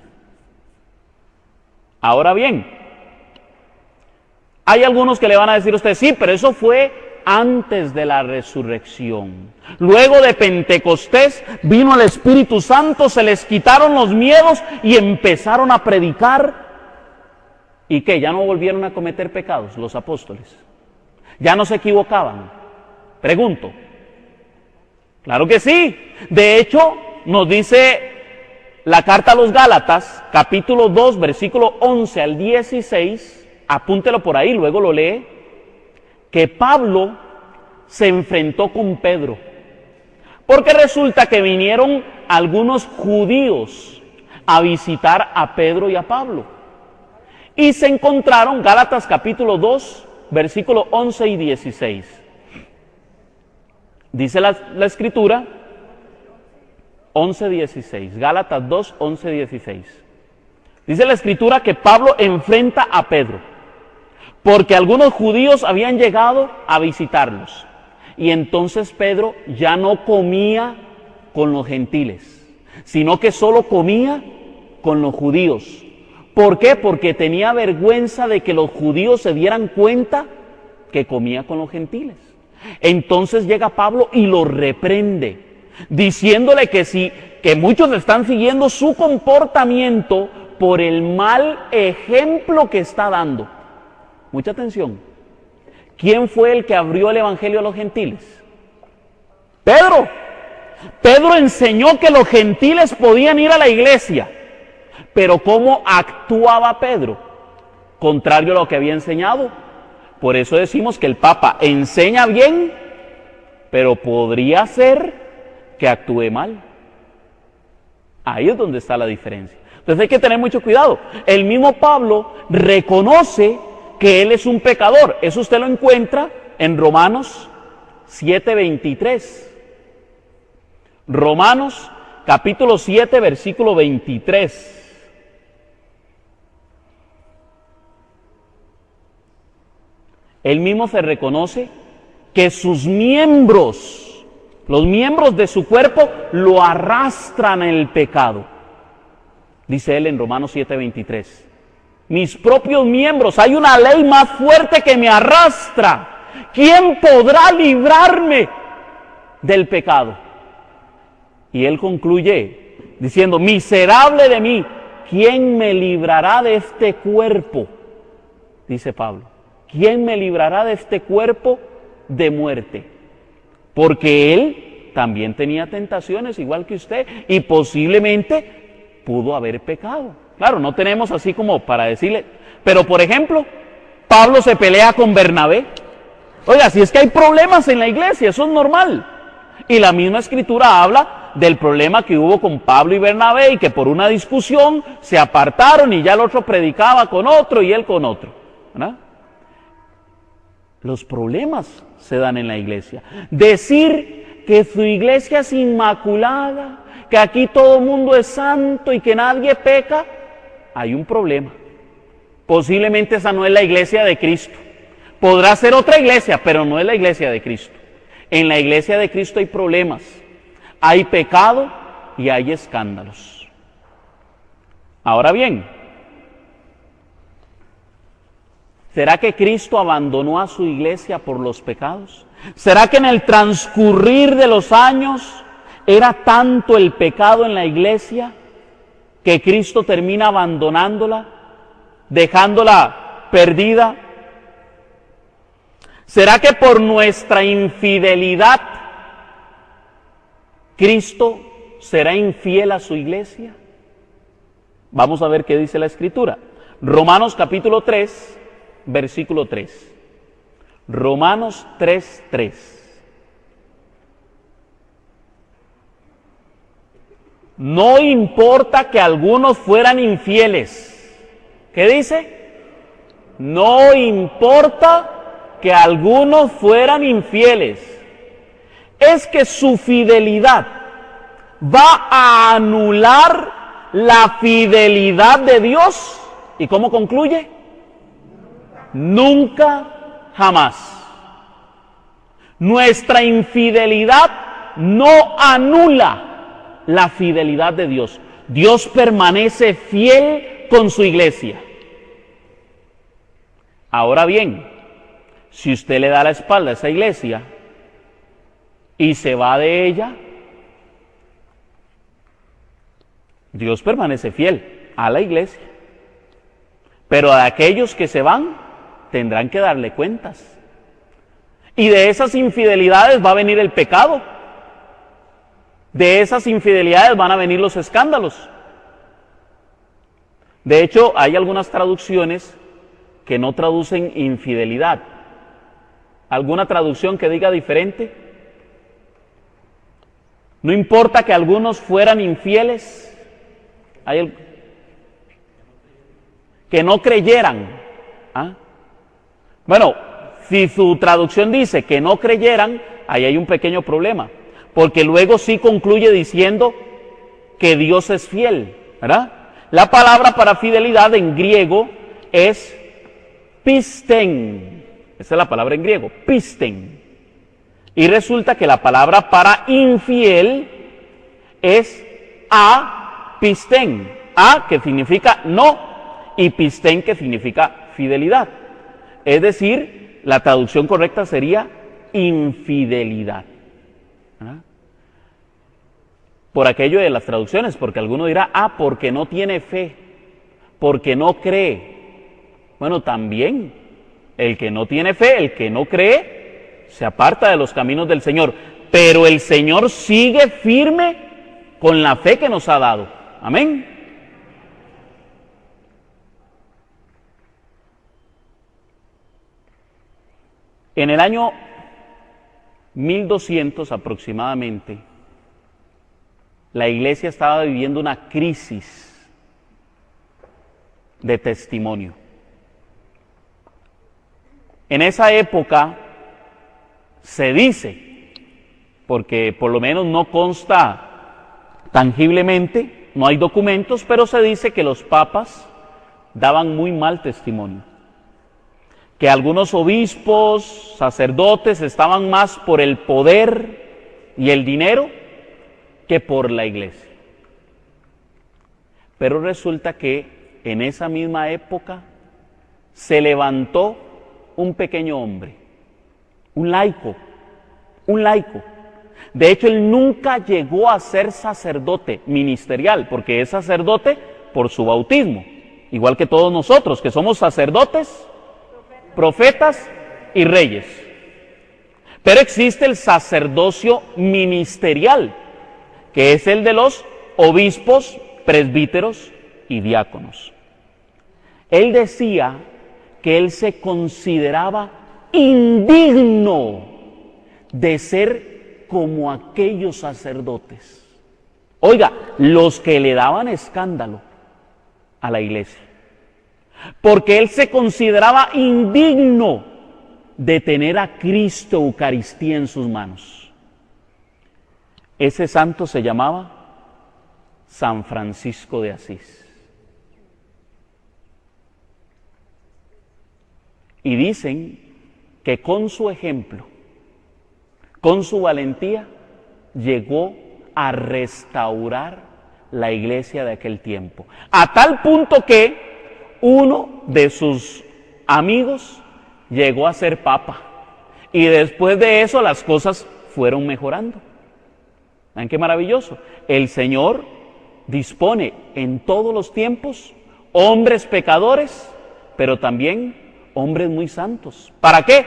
Ahora bien, hay algunos que le van a decir a usted, sí, pero eso fue antes de la resurrección. Luego de Pentecostés vino el Espíritu Santo, se les quitaron los miedos y empezaron a predicar. ¿Y qué? ¿Ya no volvieron a cometer pecados los apóstoles? ¿Ya no se equivocaban? Pregunto. Claro que sí. De hecho, nos dice la carta a los Gálatas, capítulo 2, versículo 11 al 16, apúntelo por ahí, luego lo lee, que Pablo se enfrentó con Pedro. Porque resulta que vinieron algunos judíos a visitar a Pedro y a Pablo. Y se encontraron, Gálatas capítulo 2, versículo 11 y 16. Dice la escritura, 11, 16, Gálatas 2, 11, 16. Dice la escritura que Pablo enfrenta a Pedro, porque algunos judíos habían llegado a visitarlos. Y entonces Pedro ya no comía con los gentiles, sino que solo comía con los judíos. ¿Por qué? Porque tenía vergüenza de que los judíos se dieran cuenta que comía con los gentiles. Entonces llega Pablo y lo reprende, diciéndole que muchos están siguiendo su comportamiento por el mal ejemplo que está dando. Mucha atención. ¿Quién fue el que abrió el evangelio a los gentiles? Pedro. Pedro enseñó que los gentiles podían ir a la iglesia. Pero ¿cómo actuaba Pedro? Contrario a lo que había enseñado. Por eso decimos que el Papa enseña bien, pero podría ser que actúe mal. Ahí es donde está la diferencia. Entonces hay que tener mucho cuidado. El mismo Pablo reconoce que él es un pecador. Eso usted lo encuentra en Romanos 7:23. Romanos capítulo 7, versículo 23. Él mismo se reconoce que sus miembros, los miembros de su cuerpo, lo arrastran en el pecado. Dice él en Romanos 7:23. Mis propios miembros, hay una ley más fuerte que me arrastra. ¿Quién podrá librarme del pecado? Y él concluye diciendo, miserable de mí, ¿quién me librará de este cuerpo? Dice Pablo, ¿quién me librará de este cuerpo de muerte? Porque él también tenía tentaciones igual que usted y posiblemente pudo haber pecado. Claro, no tenemos así como para decirle, pero por ejemplo, Pablo se pelea con Bernabé. Oiga, si es que hay problemas en la iglesia, eso es normal. Y la misma escritura habla del problema que hubo con Pablo y Bernabé y que por una discusión se apartaron y ya el otro predicaba con otro y él con otro, ¿verdad? Los problemas se dan en la iglesia. Decir que su iglesia es inmaculada, que aquí todo el mundo es santo y que nadie peca, hay un problema. Posiblemente esa no es la iglesia de Cristo. Podrá ser otra iglesia, pero no es la iglesia de Cristo. En la iglesia de Cristo hay problemas, hay pecado y hay escándalos. Ahora bien, ¿será que Cristo abandonó a su iglesia por los pecados? ¿Será que en el transcurrir de los años era tanto el pecado en la iglesia que Cristo termina abandonándola, dejándola perdida? ¿Será que por nuestra infidelidad Cristo será infiel a su iglesia? Vamos a ver qué dice la Escritura. Romanos capítulo 3, versículo 3. Romanos 3, 3. No importa que algunos fueran infieles. ¿Qué dice? No importa que algunos fueran infieles. Es que su fidelidad va a anular la fidelidad de Dios. ¿Y cómo concluye? Nunca, jamás. Nuestra infidelidad no anula la fidelidad de Dios. Dios permanece fiel con su iglesia. Ahora bien, si usted le da la espalda a esa iglesia y se va de ella, Dios permanece fiel a la iglesia. Pero a aquellos que se van, tendrán que darle cuentas. Y de esas infidelidades va a venir el pecado. De esas infidelidades van a venir los escándalos. De hecho, hay algunas traducciones que no traducen infidelidad. ¿Alguna traducción que diga diferente? No importa que algunos fueran infieles, que no creyeran. ¿Ah? Bueno, si su traducción dice que no creyeran, ahí hay un pequeño problema, porque luego sí concluye diciendo que Dios es fiel, ¿verdad? La palabra para fidelidad en griego es pisten. Esa es la palabra en griego, pisten. Y resulta que la palabra para infiel es apisten. A, que significa no, y pisten, que significa fidelidad. Es decir, la traducción correcta sería infidelidad. ¿Ah? Por aquello de las traducciones, porque alguno dirá, porque no tiene fe, porque no cree. Bueno, también, el que no tiene fe, el que no cree, se aparta de los caminos del Señor. Pero el Señor sigue firme con la fe que nos ha dado. Amén. En el año 1200 aproximadamente, la iglesia estaba viviendo una crisis de testimonio. En esa época se dice, porque por lo menos no consta tangiblemente, no hay documentos, pero se dice que los papas daban muy mal testimonio. Que algunos obispos, sacerdotes, estaban más por el poder y el dinero que por la iglesia. Pero resulta que en esa misma época se levantó un pequeño hombre, un laico. De hecho, él nunca llegó a ser sacerdote ministerial, porque es sacerdote por su bautismo, igual que todos nosotros, que somos sacerdotes, profetas y reyes. Pero existe el sacerdocio ministerial, que es el de los obispos, presbíteros y diáconos. Él decía que él se consideraba indigno de ser como aquellos sacerdotes. Oiga, los que le daban escándalo a la iglesia. Porque él se consideraba indigno de tener a Cristo Eucaristía en sus manos. Ese santo se llamaba San Francisco de Asís. Y dicen que con su ejemplo, con su valentía, llegó a restaurar la iglesia de aquel tiempo. A tal punto que uno de sus amigos llegó a ser papa. Y después de eso las cosas fueron mejorando. ¿Ven qué maravilloso? El Señor dispone en todos los tiempos hombres pecadores, pero también hombres muy santos. ¿Para qué?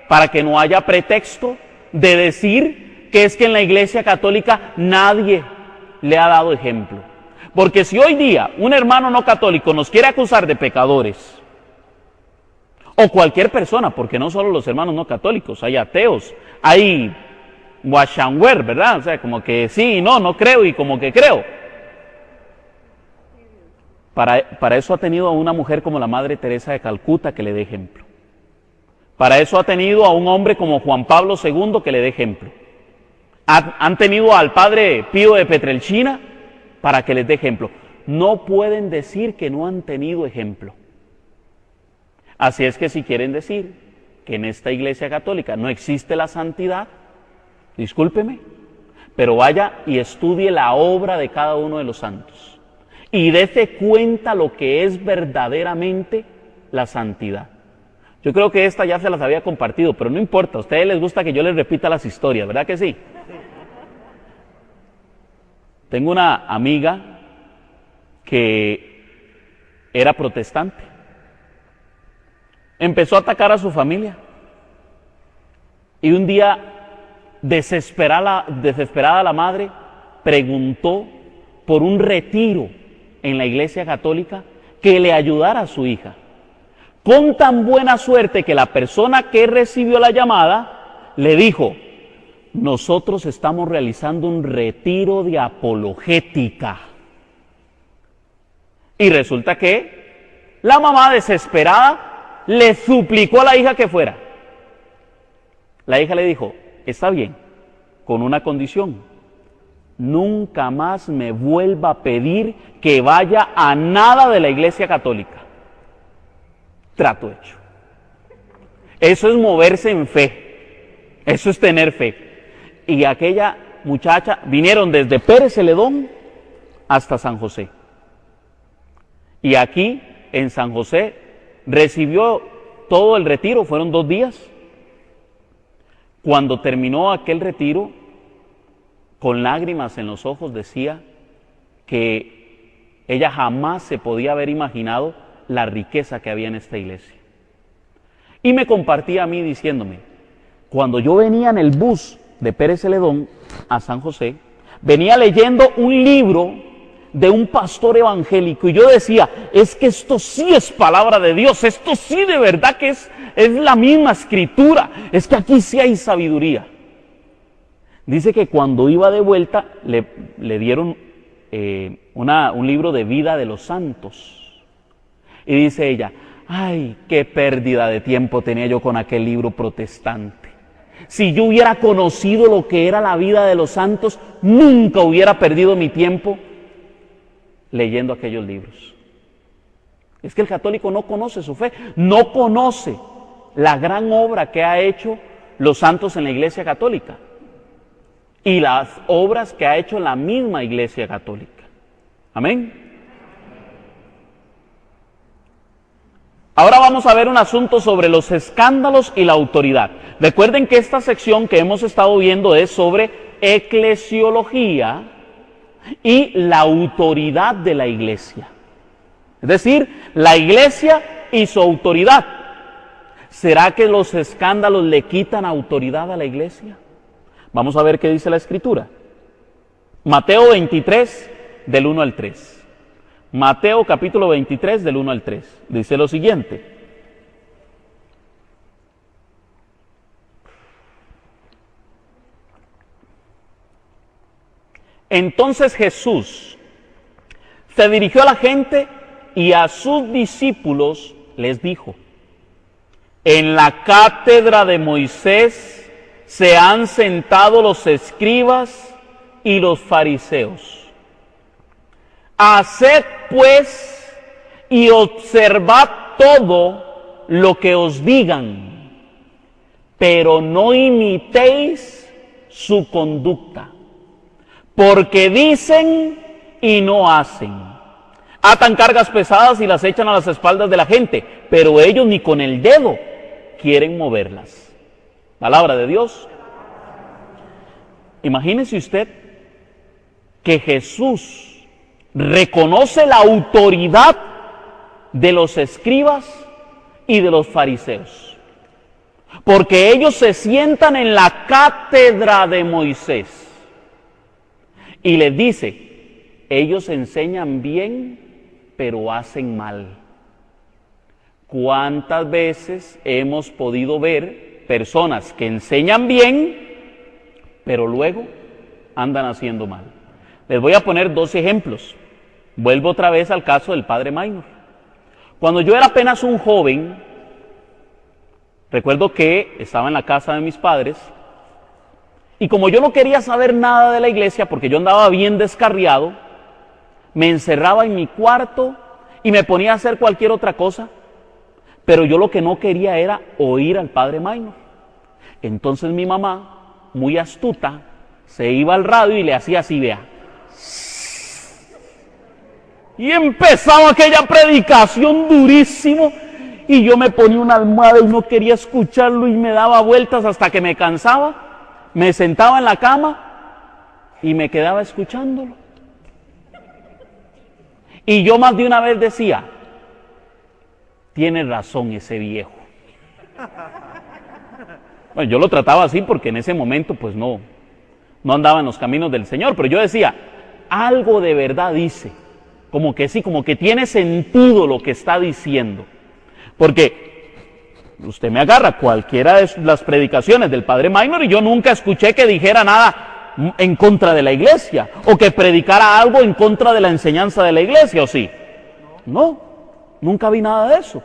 Para que no haya pretexto de decir que es que en la Iglesia Católica nadie le ha dado ejemplo. Porque si hoy día un hermano no católico nos quiere acusar de pecadores, o cualquier persona, porque no solo los hermanos no católicos, hay ateos, hay washanwer, ¿verdad? O sea, como que sí y no creo y como que creo. Para eso ha tenido a una mujer como la Madre Teresa de Calcuta que le dé ejemplo. Para eso ha tenido a un hombre como Juan Pablo II que le dé ejemplo. Han tenido al Padre Pío de Petrelcina para que les dé ejemplo. No pueden decir que no han tenido ejemplo. Así es que si quieren decir que en esta Iglesia Católica no existe la santidad, discúlpeme, pero vaya y estudie la obra de cada uno de los santos y dése cuenta lo que es verdaderamente la santidad. Yo creo que esta ya se las había compartido, pero no importa, a ustedes les gusta que yo les repita las historias, ¿verdad que sí? Tengo una amiga que era protestante. Empezó a atacar a su familia. Y un día, desesperada la madre, preguntó por un retiro en la Iglesia Católica que le ayudara a su hija. Con tan buena suerte que la persona que recibió la llamada le dijo: nosotros estamos realizando un retiro de apologética. Y resulta que la mamá, desesperada, le suplicó a la hija que fuera. La hija le dijo: está bien, con una condición: nunca más me vuelva a pedir que vaya a nada de la Iglesia Católica. Trato hecho. Eso es moverse en fe, eso es tener fe. Y aquella muchacha, vinieron desde Pérez Celedón hasta San José. Y aquí, en San José, recibió todo el retiro, fueron 2 días. Cuando terminó aquel retiro, con lágrimas en los ojos, decía que ella jamás se podía haber imaginado la riqueza que había en esta iglesia. Y me compartía a mí diciéndome: cuando yo venía en el bus de Pérez Celedón a San José, venía leyendo un libro de un pastor evangélico, y yo decía: es que esto sí es palabra de Dios, esto sí de verdad que es la misma escritura, es que aquí sí hay sabiduría. Dice que cuando iba de vuelta le dieron un libro de vida de los santos, y dice ella: ay, qué pérdida de tiempo tenía yo con aquel libro protestante. Si yo hubiera conocido lo que era la vida de los santos, nunca hubiera perdido mi tiempo leyendo aquellos libros. Es que el católico no conoce su fe, no conoce la gran obra que ha hecho los santos en la Iglesia Católica y las obras que ha hecho la misma Iglesia Católica. Amén. Ahora vamos a ver un asunto sobre los escándalos y la autoridad. Recuerden que esta sección que hemos estado viendo es sobre eclesiología y la autoridad de la iglesia. Es decir, la iglesia y su autoridad. ¿Será que los escándalos le quitan autoridad a la iglesia? Vamos a ver qué dice la Escritura. Mateo 23, del 1 al 3. Mateo capítulo 23, del 1 al 3. Dice lo siguiente: entonces Jesús se dirigió a la gente y a sus discípulos les dijo: en la cátedra de Moisés se han sentado los escribas y los fariseos. Haced pues y observad todo lo que os digan, pero no imitéis su conducta, porque dicen y no hacen. Atan cargas pesadas y las echan a las espaldas de la gente, pero ellos ni con el dedo quieren moverlas. Palabra de Dios. Imagínese usted que Jesús reconoce la autoridad de los escribas y de los fariseos, porque ellos se sientan en la cátedra de Moisés, y les dice: ellos enseñan bien, pero hacen mal. ¿Cuántas veces hemos podido ver personas que enseñan bien, pero luego andan haciendo mal? Les voy a poner 2 ejemplos. Vuelvo otra vez al caso del padre Maynor. Cuando yo era apenas un joven, recuerdo que estaba en la casa de mis padres, y como yo no quería saber nada de la iglesia, porque yo andaba bien descarriado, me encerraba en mi cuarto y me ponía a hacer cualquier otra cosa, pero yo lo que no quería era oír al padre Maynor. Entonces mi mamá, muy astuta, se iba al radio y le hacía así, vea. Y empezaba aquella predicación durísimo, y yo me ponía una almohada y no quería escucharlo y me daba vueltas hasta que me cansaba, me sentaba en la cama y me quedaba escuchándolo. Y yo más de una vez decía, tiene razón ese viejo. Bueno, yo lo trataba así porque en ese momento pues no andaba en los caminos del Señor, pero yo decía, algo de verdad dice, como que sí, como que tiene sentido lo que está diciendo. Porque usted me agarra cualquiera de las predicaciones del Padre Minor y yo nunca escuché que dijera nada en contra de la iglesia, o que predicara algo en contra de la enseñanza de la iglesia, ¿o sí? No, nunca vi nada de eso.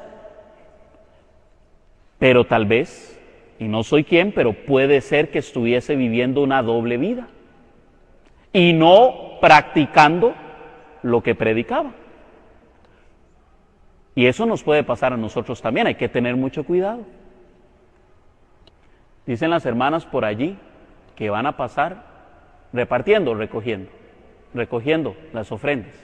Pero tal vez, y no soy quien, pero puede ser que estuviese viviendo una doble vida y no practicando lo que predicaba. Y eso nos puede pasar a nosotros también, hay que tener mucho cuidado. Dicen las hermanas por allí que van a pasar repartiendo, recogiendo las ofrendas,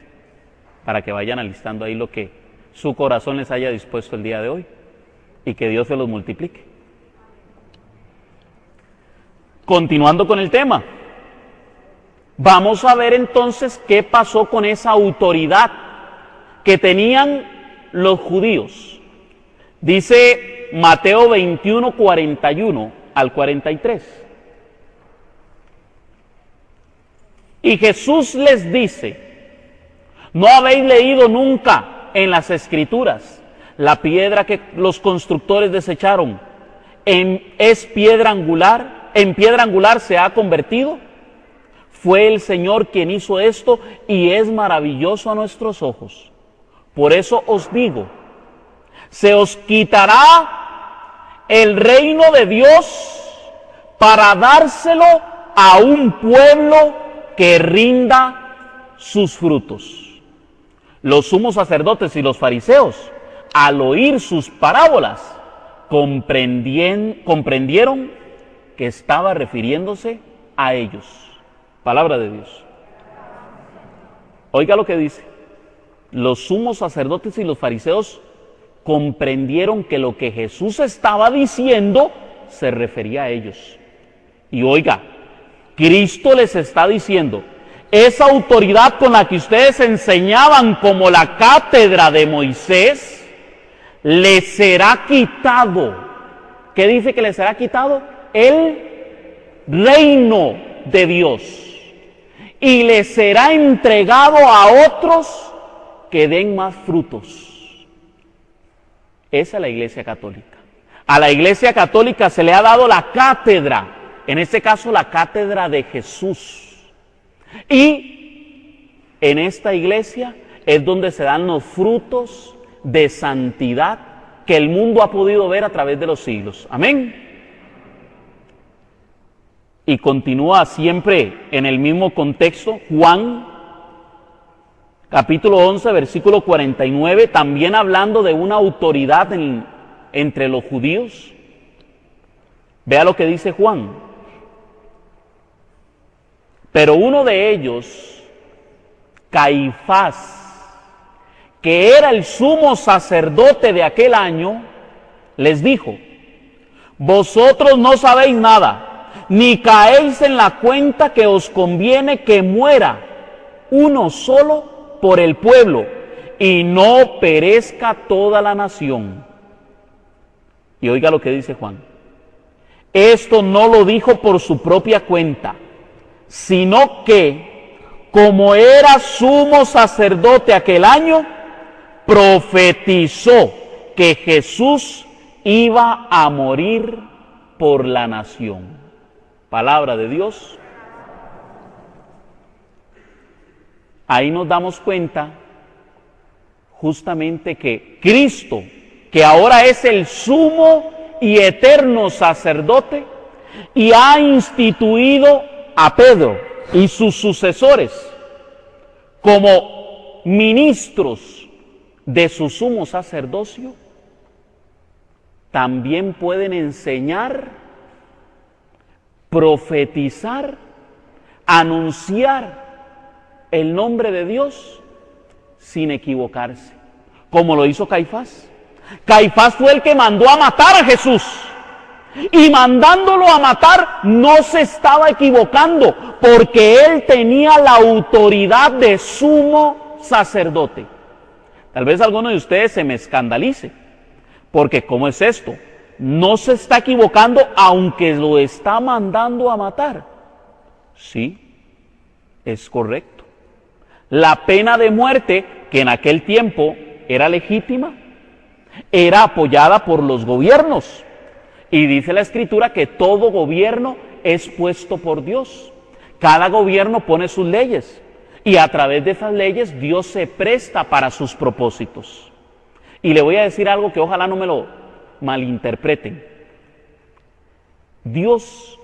para que vayan alistando ahí lo que su corazón les haya dispuesto el día de hoy, y que Dios se los multiplique. Continuando con el tema, vamos a ver entonces qué pasó con esa autoridad que tenían los judíos. Dice Mateo 21, 41 al 43. Y Jesús les dice, ¿no habéis leído nunca en las Escrituras la piedra que los constructores desecharon es piedra angular? ¿En piedra angular se ha convertido? Fue el Señor quien hizo esto y es maravilloso a nuestros ojos. Por eso os digo, se os quitará el reino de Dios para dárselo a un pueblo que rinda sus frutos. Los sumos sacerdotes y los fariseos, al oír sus parábolas, comprendieron que estaba refiriéndose a ellos. Palabra de Dios. Oiga lo que dice. Los sumos sacerdotes y los fariseos comprendieron que lo que Jesús estaba diciendo se refería a ellos. Y oiga, Cristo les está diciendo, esa autoridad con la que ustedes enseñaban como la cátedra de Moisés, les será quitado. ¿Qué dice que les será quitado? El reino de Dios. Y les será entregado a otros que den más frutos. Esa es la Iglesia Católica. A la Iglesia Católica se le ha dado la cátedra, en este caso la cátedra de Jesús. Y en esta iglesia es donde se dan los frutos de santidad que el mundo ha podido ver a través de los siglos. Amén. Y continúa siempre en el mismo contexto, Juan, capítulo 11, versículo 49, también hablando de una autoridad entre los judíos. Vea lo que dice Juan. Pero uno de ellos, Caifás, que era el sumo sacerdote de aquel año, les dijo, vosotros no sabéis nada, ni caéis en la cuenta que os conviene que muera uno solo por el pueblo, y no perezca toda la nación. Y oiga lo que dice Juan. Esto no lo dijo por su propia cuenta, sino que, como era sumo sacerdote aquel año, profetizó que Jesús iba a morir por la nación. Palabra de Dios. Ahí nos damos cuenta justamente que Cristo, que ahora es el sumo y eterno sacerdote, y ha instituido a Pedro y sus sucesores como ministros de su sumo sacerdocio, también pueden enseñar, profetizar, anunciar el nombre de Dios sin equivocarse, como lo hizo Caifás. Caifás fue el que mandó a matar a Jesús. Y mandándolo a matar no se estaba equivocando, porque él tenía la autoridad de sumo sacerdote. Tal vez alguno de ustedes se me escandalice, porque ¿cómo es esto? No se está equivocando aunque lo está mandando a matar. Sí, es correcto. La pena de muerte, que en aquel tiempo era legítima, era apoyada por los gobiernos. Y dice la Escritura que todo gobierno es puesto por Dios. Cada gobierno pone sus leyes. Y a través de esas leyes Dios se presta para sus propósitos. Y le voy a decir algo que ojalá no me lo malinterpreten. Dios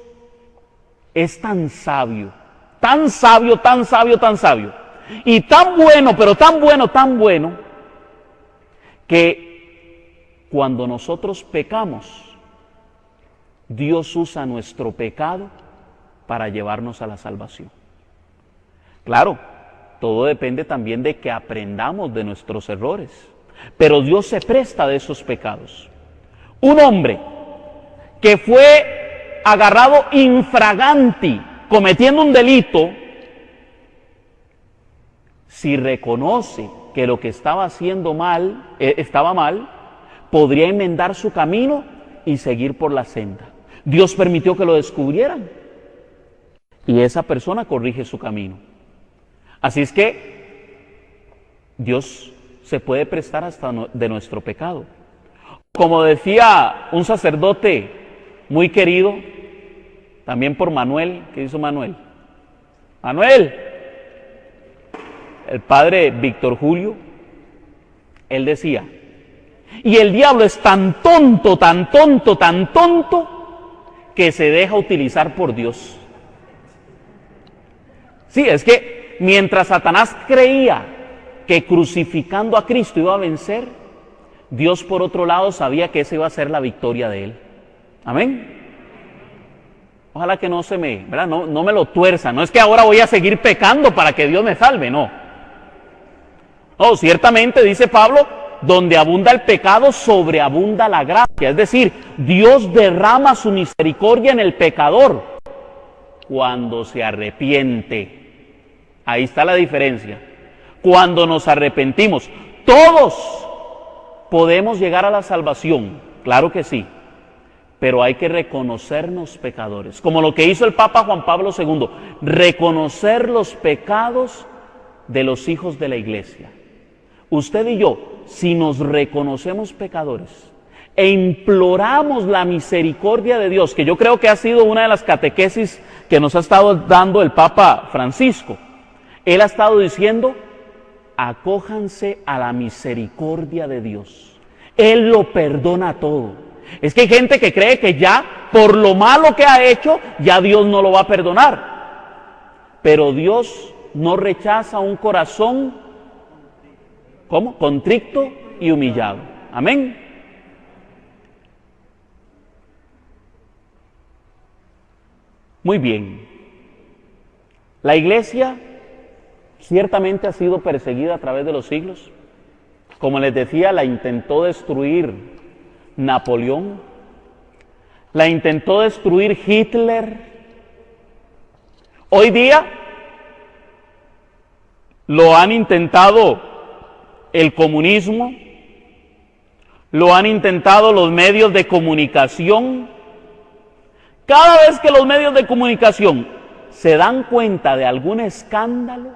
es tan sabio, tan sabio, tan sabio, tan sabio. Y tan bueno, pero tan bueno, que cuando nosotros pecamos, Dios usa nuestro pecado para llevarnos a la salvación. Claro, todo depende también de que aprendamos de nuestros errores, pero Dios se presta de esos pecados. Un hombre que fue agarrado infraganti, cometiendo un delito, si reconoce que lo que estaba haciendo estaba mal, podría enmendar su camino y seguir por la senda. Dios permitió que lo descubrieran y esa persona corrige su camino. Así es que Dios se puede prestar hasta de nuestro pecado. Como decía un sacerdote muy querido, también por Manuel, ¿qué hizo Manuel? Manuel, el padre Víctor Julio, él decía, y el diablo es tan tonto, que se deja utilizar por Dios. Sí, es que mientras Satanás creía que crucificando a Cristo iba a vencer, Dios por otro lado sabía que esa iba a ser la victoria de él. Amén. Ojalá que no no me lo tuerza. No es que ahora voy a seguir pecando para que Dios me salve, no. No, ciertamente dice Pablo, donde abunda el pecado, sobreabunda la gracia. Es decir, Dios derrama su misericordia en el pecador cuando se arrepiente. Ahí está la diferencia. Cuando nos arrepentimos, todos podemos llegar a la salvación, claro que sí, pero hay que reconocernos pecadores, como lo que hizo el Papa Juan Pablo II, reconocer los pecados de los hijos de la Iglesia. Usted y yo, si nos reconocemos pecadores e imploramos la misericordia de Dios, que yo creo que ha sido una de las catequesis que nos ha estado dando el Papa Francisco, él ha estado diciendo, acójanse a la misericordia de Dios. Él lo perdona todo. Es que hay gente que cree que ya, por lo malo que ha hecho, ya Dios no lo va a perdonar. Pero Dios no rechaza un corazón, ¿cómo? Contrito y humillado. Amén. Muy bien. La iglesia ciertamente ha sido perseguida a través de los siglos. Como les decía, la intentó destruir Napoleón, la intentó destruir Hitler. Hoy día lo han intentado el comunismo, lo han intentado los medios de comunicación. Cada vez que los medios de comunicación se dan cuenta de algún escándalo,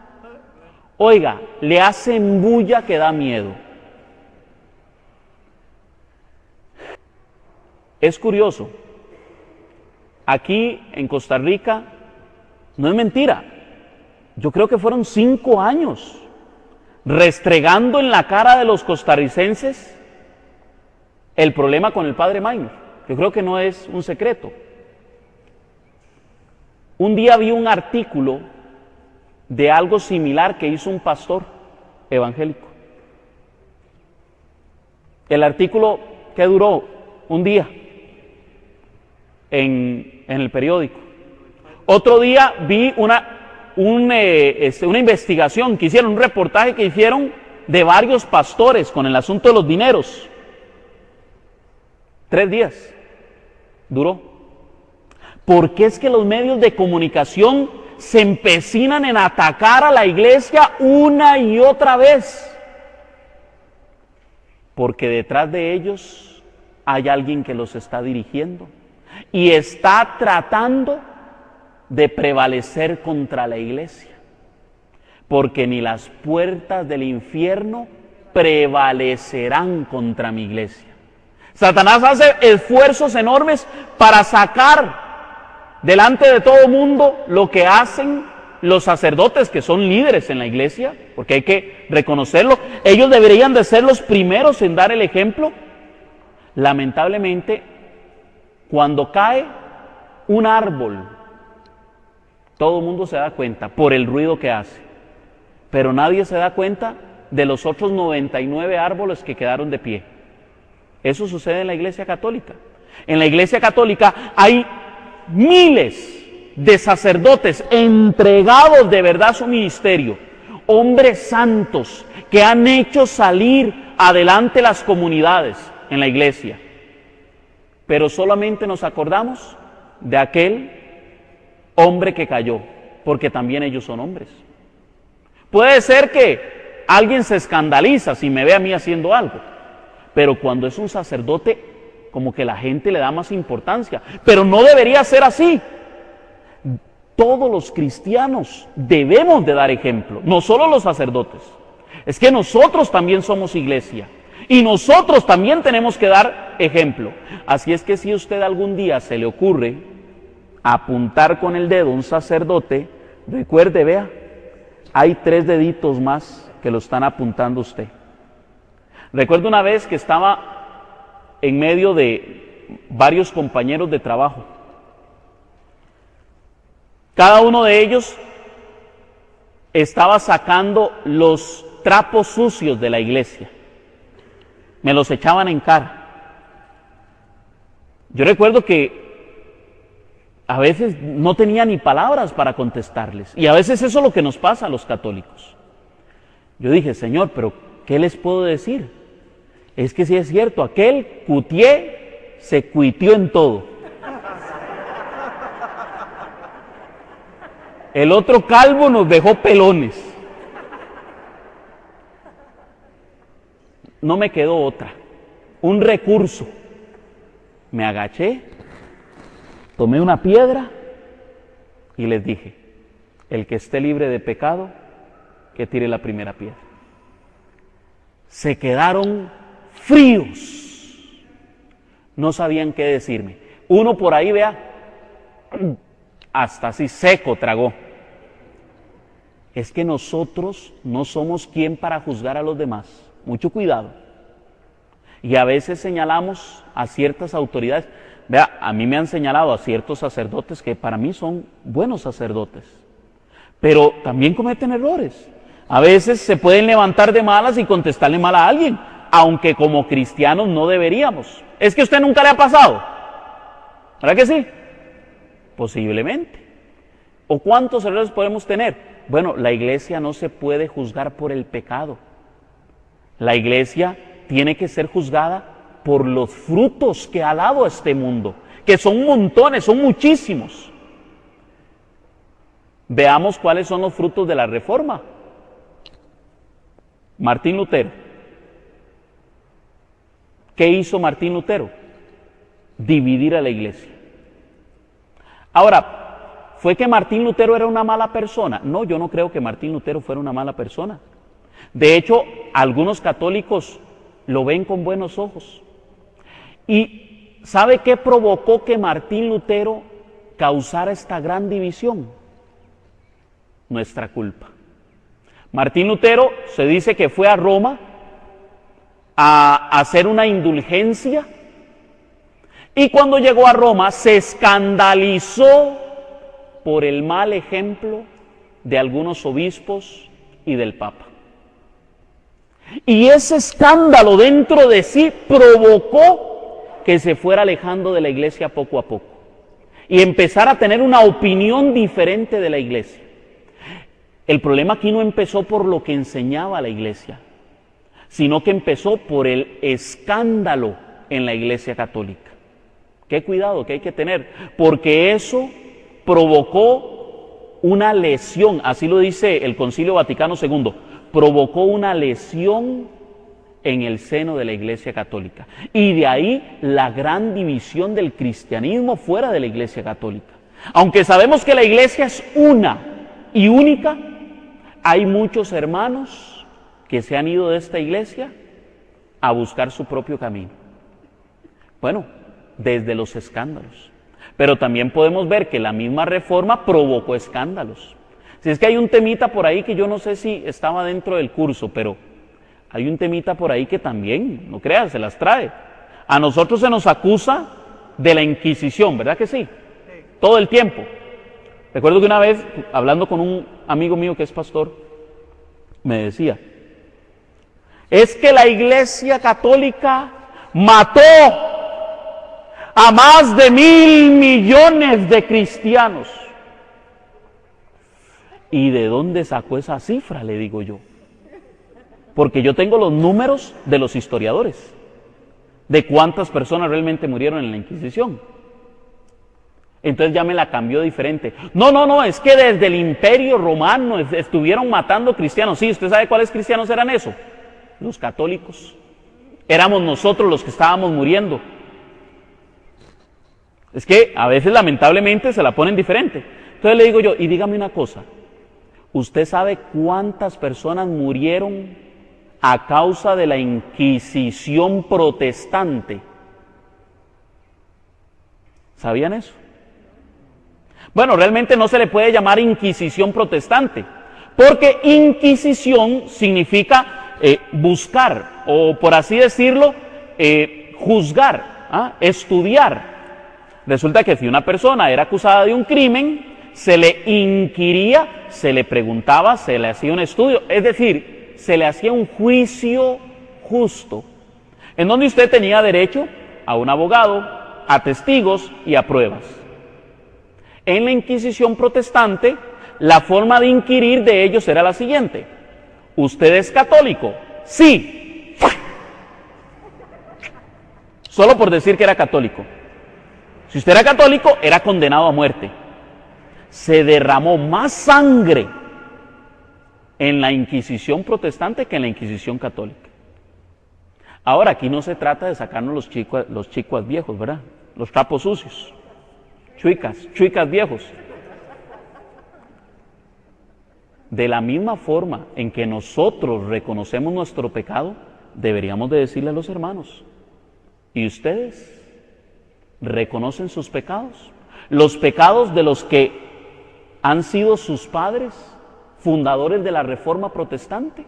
oiga, le hacen bulla que da miedo. Es curioso, aquí en Costa Rica, no es mentira, yo creo que fueron 5 años restregando en la cara de los costarricenses el problema con el padre Minor. Yo creo que no es un secreto. Un día vi un artículo de algo similar que hizo un pastor evangélico. El artículo que duró un día en el periódico. Otro día vi una investigación que hicieron, un reportaje que hicieron de varios pastores con el asunto de los dineros. 3 días duró. ¿Por qué es que los medios de comunicación se empecinan en atacar a la iglesia una y otra vez? Porque detrás de ellos hay alguien que los está dirigiendo y está tratando de prevalecer contra la iglesia. Porque ni las puertas del infierno prevalecerán contra mi iglesia. Satanás hace esfuerzos enormes para sacar delante de todo mundo lo que hacen los sacerdotes que son líderes en la iglesia, porque hay que reconocerlo. Ellos deberían de ser los primeros en dar el ejemplo. Lamentablemente, cuando cae un árbol, todo el mundo se da cuenta por el ruido que hace, pero nadie se da cuenta de los otros 99 árboles que quedaron de pie. Eso sucede en la Iglesia Católica. En la Iglesia Católica hay miles de sacerdotes entregados de verdad a su ministerio, hombres santos que han hecho salir adelante las comunidades en la iglesia, pero solamente nos acordamos de aquel hombre que cayó, porque también ellos son hombres. Puede ser que alguien se escandaliza si me ve a mí haciendo algo, pero cuando es un sacerdote, como que la gente le da más importancia, pero no debería ser así. Todos los cristianos debemos de dar ejemplo, no solo los sacerdotes. Es que nosotros también somos iglesia y nosotros también tenemos que dar ejemplo. Así es que si a usted algún día se le ocurre apuntar con el dedo a un sacerdote, recuerde, vea, hay 3 deditos más que lo están apuntando a usted. Recuerdo una vez que estaba en medio de varios compañeros de trabajo. Cada uno de ellos estaba sacando los trapos sucios de la iglesia. Me los echaban en cara. Yo recuerdo que a veces no tenía ni palabras para contestarles. Y a veces eso es lo que nos pasa a los católicos. Yo dije, Señor, pero ¿qué les puedo decir? Es que sí es cierto, aquel cutié se cuitió en todo. El otro calvo nos dejó pelones. No me quedó otra. Un recurso. Me agaché, tomé una piedra y les dije, el que esté libre de pecado, que tire la primera piedra. Se quedaron fríos. No sabían qué decirme. Uno por ahí, vea, hasta así seco tragó. Es que nosotros no somos quien para juzgar a los demás. Mucho cuidado. Y a veces señalamos a ciertas autoridades. Vea, a mí me han señalado a ciertos sacerdotes que para mí son buenos sacerdotes. Pero también cometen errores. A veces se pueden levantar de malas y contestarle mal a alguien, aunque como cristianos no deberíamos. ¿Es que a usted nunca le ha pasado? ¿Verdad que sí? Posiblemente. ¿O cuántos errores podemos tener? Bueno, la iglesia no se puede juzgar por el pecado. La iglesia tiene que ser juzgada por los frutos que ha dado a este mundo, que son montones, son muchísimos. Veamos cuáles son los frutos de la Reforma. Martín Lutero. ¿Qué hizo Martín Lutero? Dividir a la iglesia. Ahora, ¿fue que Martín Lutero era una mala persona? No, yo no creo que Martín Lutero fuera una mala persona. De hecho, algunos católicos lo ven con buenos ojos. ¿Y sabe qué provocó que Martín Lutero causara esta gran división? Nuestra culpa. Martín Lutero se dice que fue a Roma a hacer una indulgencia y cuando llegó a Roma se escandalizó por el mal ejemplo de algunos obispos y del Papa. Y ese escándalo dentro de sí provocó que se fuera alejando de la iglesia poco a poco y empezara a tener una opinión diferente de la iglesia. El problema aquí no empezó por lo que enseñaba la iglesia, sino que empezó por el escándalo en la Iglesia Católica. Qué cuidado que hay que tener, porque eso provocó una lesión, así lo dice el Concilio Vaticano II, provocó una lesión en el seno de la Iglesia Católica. Y de ahí la gran división del cristianismo fuera de la Iglesia Católica. Aunque sabemos que la Iglesia es una y única, hay muchos hermanos que se han ido de esta Iglesia a buscar su propio camino. Bueno, desde los escándalos. Pero también podemos ver que la misma reforma provocó escándalos. Si es que hay un temita por ahí que yo no sé si estaba dentro del curso, pero hay un temita por ahí que también, no creas, se las trae. A nosotros se nos acusa de la Inquisición, ¿verdad que sí? Todo el tiempo. Recuerdo que una vez, hablando con un amigo mío que es pastor, me decía, es que la Iglesia Católica mató a más de 1.000 millones de cristianos. ¿Y de dónde sacó esa cifra? Le digo yo. Porque yo tengo los números de los historiadores, de cuántas personas realmente murieron en la Inquisición. Entonces ya me la cambió diferente. No, es que desde el Imperio Romano estuvieron matando cristianos. Sí, ¿usted sabe cuáles cristianos eran eso? Los católicos. Éramos nosotros los que estábamos muriendo. Es que a veces lamentablemente se la ponen diferente. Entonces le digo yo, y dígame una cosa, ¿usted sabe cuántas personas murieron a causa de la Inquisición protestante? ¿Sabían eso? Bueno, realmente no se le puede llamar Inquisición protestante, porque Inquisición significa buscar, o por así decirlo, juzgar, estudiar. Resulta que si una persona era acusada de un crimen, se le inquiría, se le preguntaba, se le hacía un estudio, es decir, se le hacía un juicio justo, en donde usted tenía derecho a un abogado, a testigos y a pruebas. En la Inquisición protestante, la forma de inquirir de ellos era la siguiente: ¿usted es católico? Sí. Solo por decir que era católico. Si usted era católico, era condenado a muerte. Se derramó más sangre en la Inquisición protestante que en la Inquisición católica. Ahora, aquí no se trata de sacarnos los chicuas viejos, ¿verdad? Los trapos sucios. Chuicas viejos. De la misma forma en que nosotros reconocemos nuestro pecado, deberíamos de decirle a los hermanos, ¿y ustedes reconocen sus pecados? Los pecados de los que han sido sus padres, fundadores de la Reforma Protestante.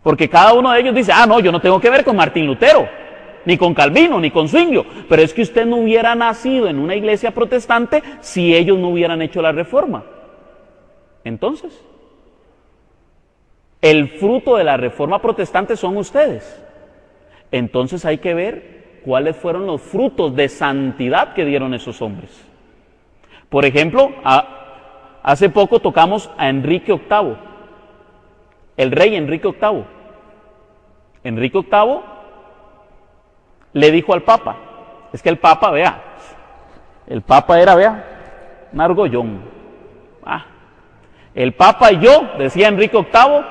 Porque cada uno de ellos dice, no, yo no tengo que ver con Martín Lutero, ni con Calvino, ni con Zwinglio, pero es que usted no hubiera nacido en una iglesia protestante si ellos no hubieran hecho la Reforma. Entonces, el fruto de la Reforma Protestante son ustedes. Entonces hay que ver cuáles fueron los frutos de santidad que dieron esos hombres. Por ejemplo, hace poco tocamos a Enrique VIII, el rey Enrique VIII. Enrique VIII le dijo al Papa, es que el Papa, el Papa era, un argollón. El Papa y yo, decía Enrique VIII,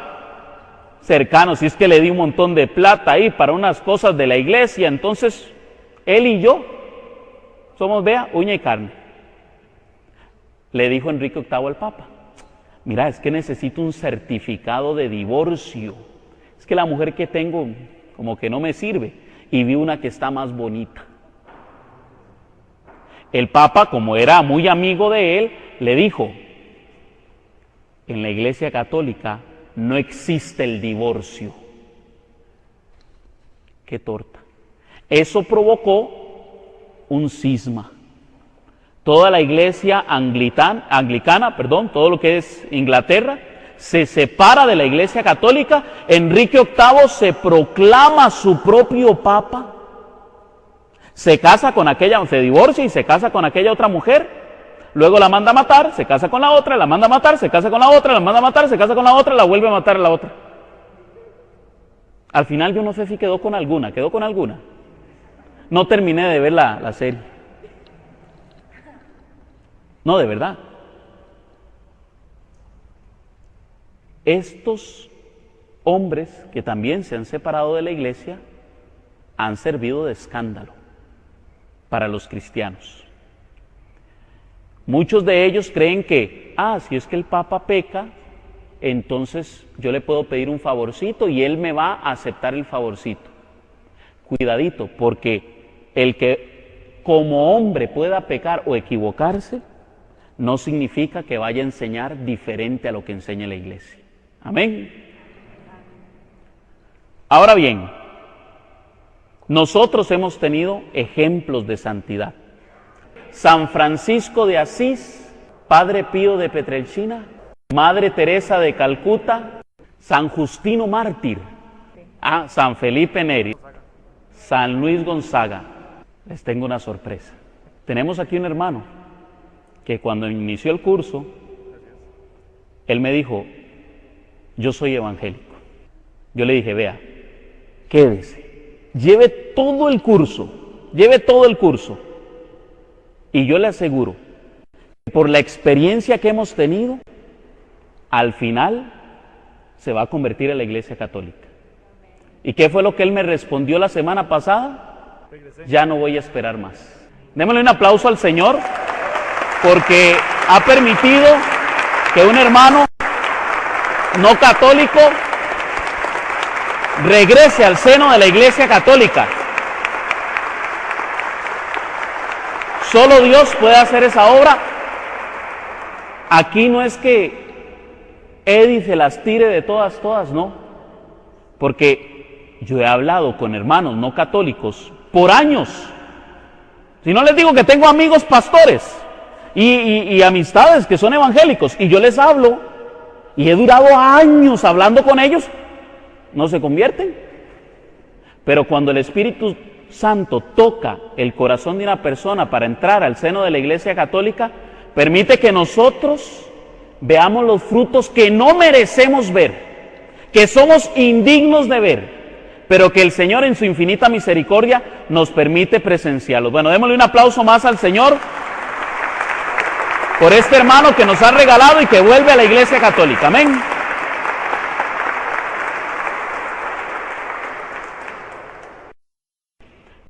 cercanos, y es que le di un montón de plata ahí para unas cosas de la iglesia, entonces él y yo somos, uña y carne. Le dijo Enrique VIII al Papa, mira, es que necesito un certificado de divorcio, es que la mujer que tengo como que no me sirve, y vi una que está más bonita. El Papa, como era muy amigo de él, le dijo, en la Iglesia Católica no existe el divorcio. Qué torta. Eso provocó un cisma. Toda la iglesia anglicana, todo lo que es Inglaterra, se separa de la Iglesia Católica. Enrique VIII se proclama su propio papa, se casa con aquella, se divorcia y se casa con aquella otra mujer. Luego la manda a matar, se casa con la otra, la manda a matar, se casa con la otra, la manda a matar, se casa con la otra, la vuelve a matar a la otra. Al final yo no sé si quedó con alguna. No terminé de ver la serie. No, de verdad. Estos hombres que también se han separado de la iglesia han servido de escándalo para los cristianos. Muchos de ellos creen que, si es que el Papa peca, entonces yo le puedo pedir un favorcito y él me va a aceptar el favorcito. Cuidadito, porque el que como hombre pueda pecar o equivocarse, no significa que vaya a enseñar diferente a lo que enseña la iglesia. Amén. Ahora bien, nosotros hemos tenido ejemplos de santidad. San Francisco de Asís, Padre Pío de Petrelcina, Madre Teresa de Calcuta, San Justino Mártir, San Felipe Neri, San Luis Gonzaga. Les tengo una sorpresa. Tenemos aquí un hermano que cuando inició el curso, él me dijo, yo soy evangélico. Yo le dije, vea, quédese, lleve todo el curso, y yo le aseguro que por la experiencia que hemos tenido, al final se va a convertir en la Iglesia Católica. ¿Y qué fue lo que él me respondió la semana pasada? Ya no voy a esperar más. Démosle un aplauso al Señor, porque ha permitido que un hermano no católico regrese al seno de la Iglesia Católica. Solo Dios puede hacer esa obra. Aquí no es que Eddie se las tire de todas, no. Porque yo he hablado con hermanos no católicos por años. Si no les digo que tengo amigos pastores y amistades que son evangélicos, y yo les hablo, y he durado años hablando con ellos, no se convierten. Pero cuando el Espíritu Santo toca el corazón de una persona para entrar al seno de la Iglesia Católica, permite que nosotros veamos los frutos que no merecemos ver, que somos indignos de ver, pero que el Señor en su infinita misericordia nos permite presenciarlos. Bueno, démosle un aplauso más al Señor por este hermano que nos ha regalado y que vuelve a la Iglesia Católica. Amén.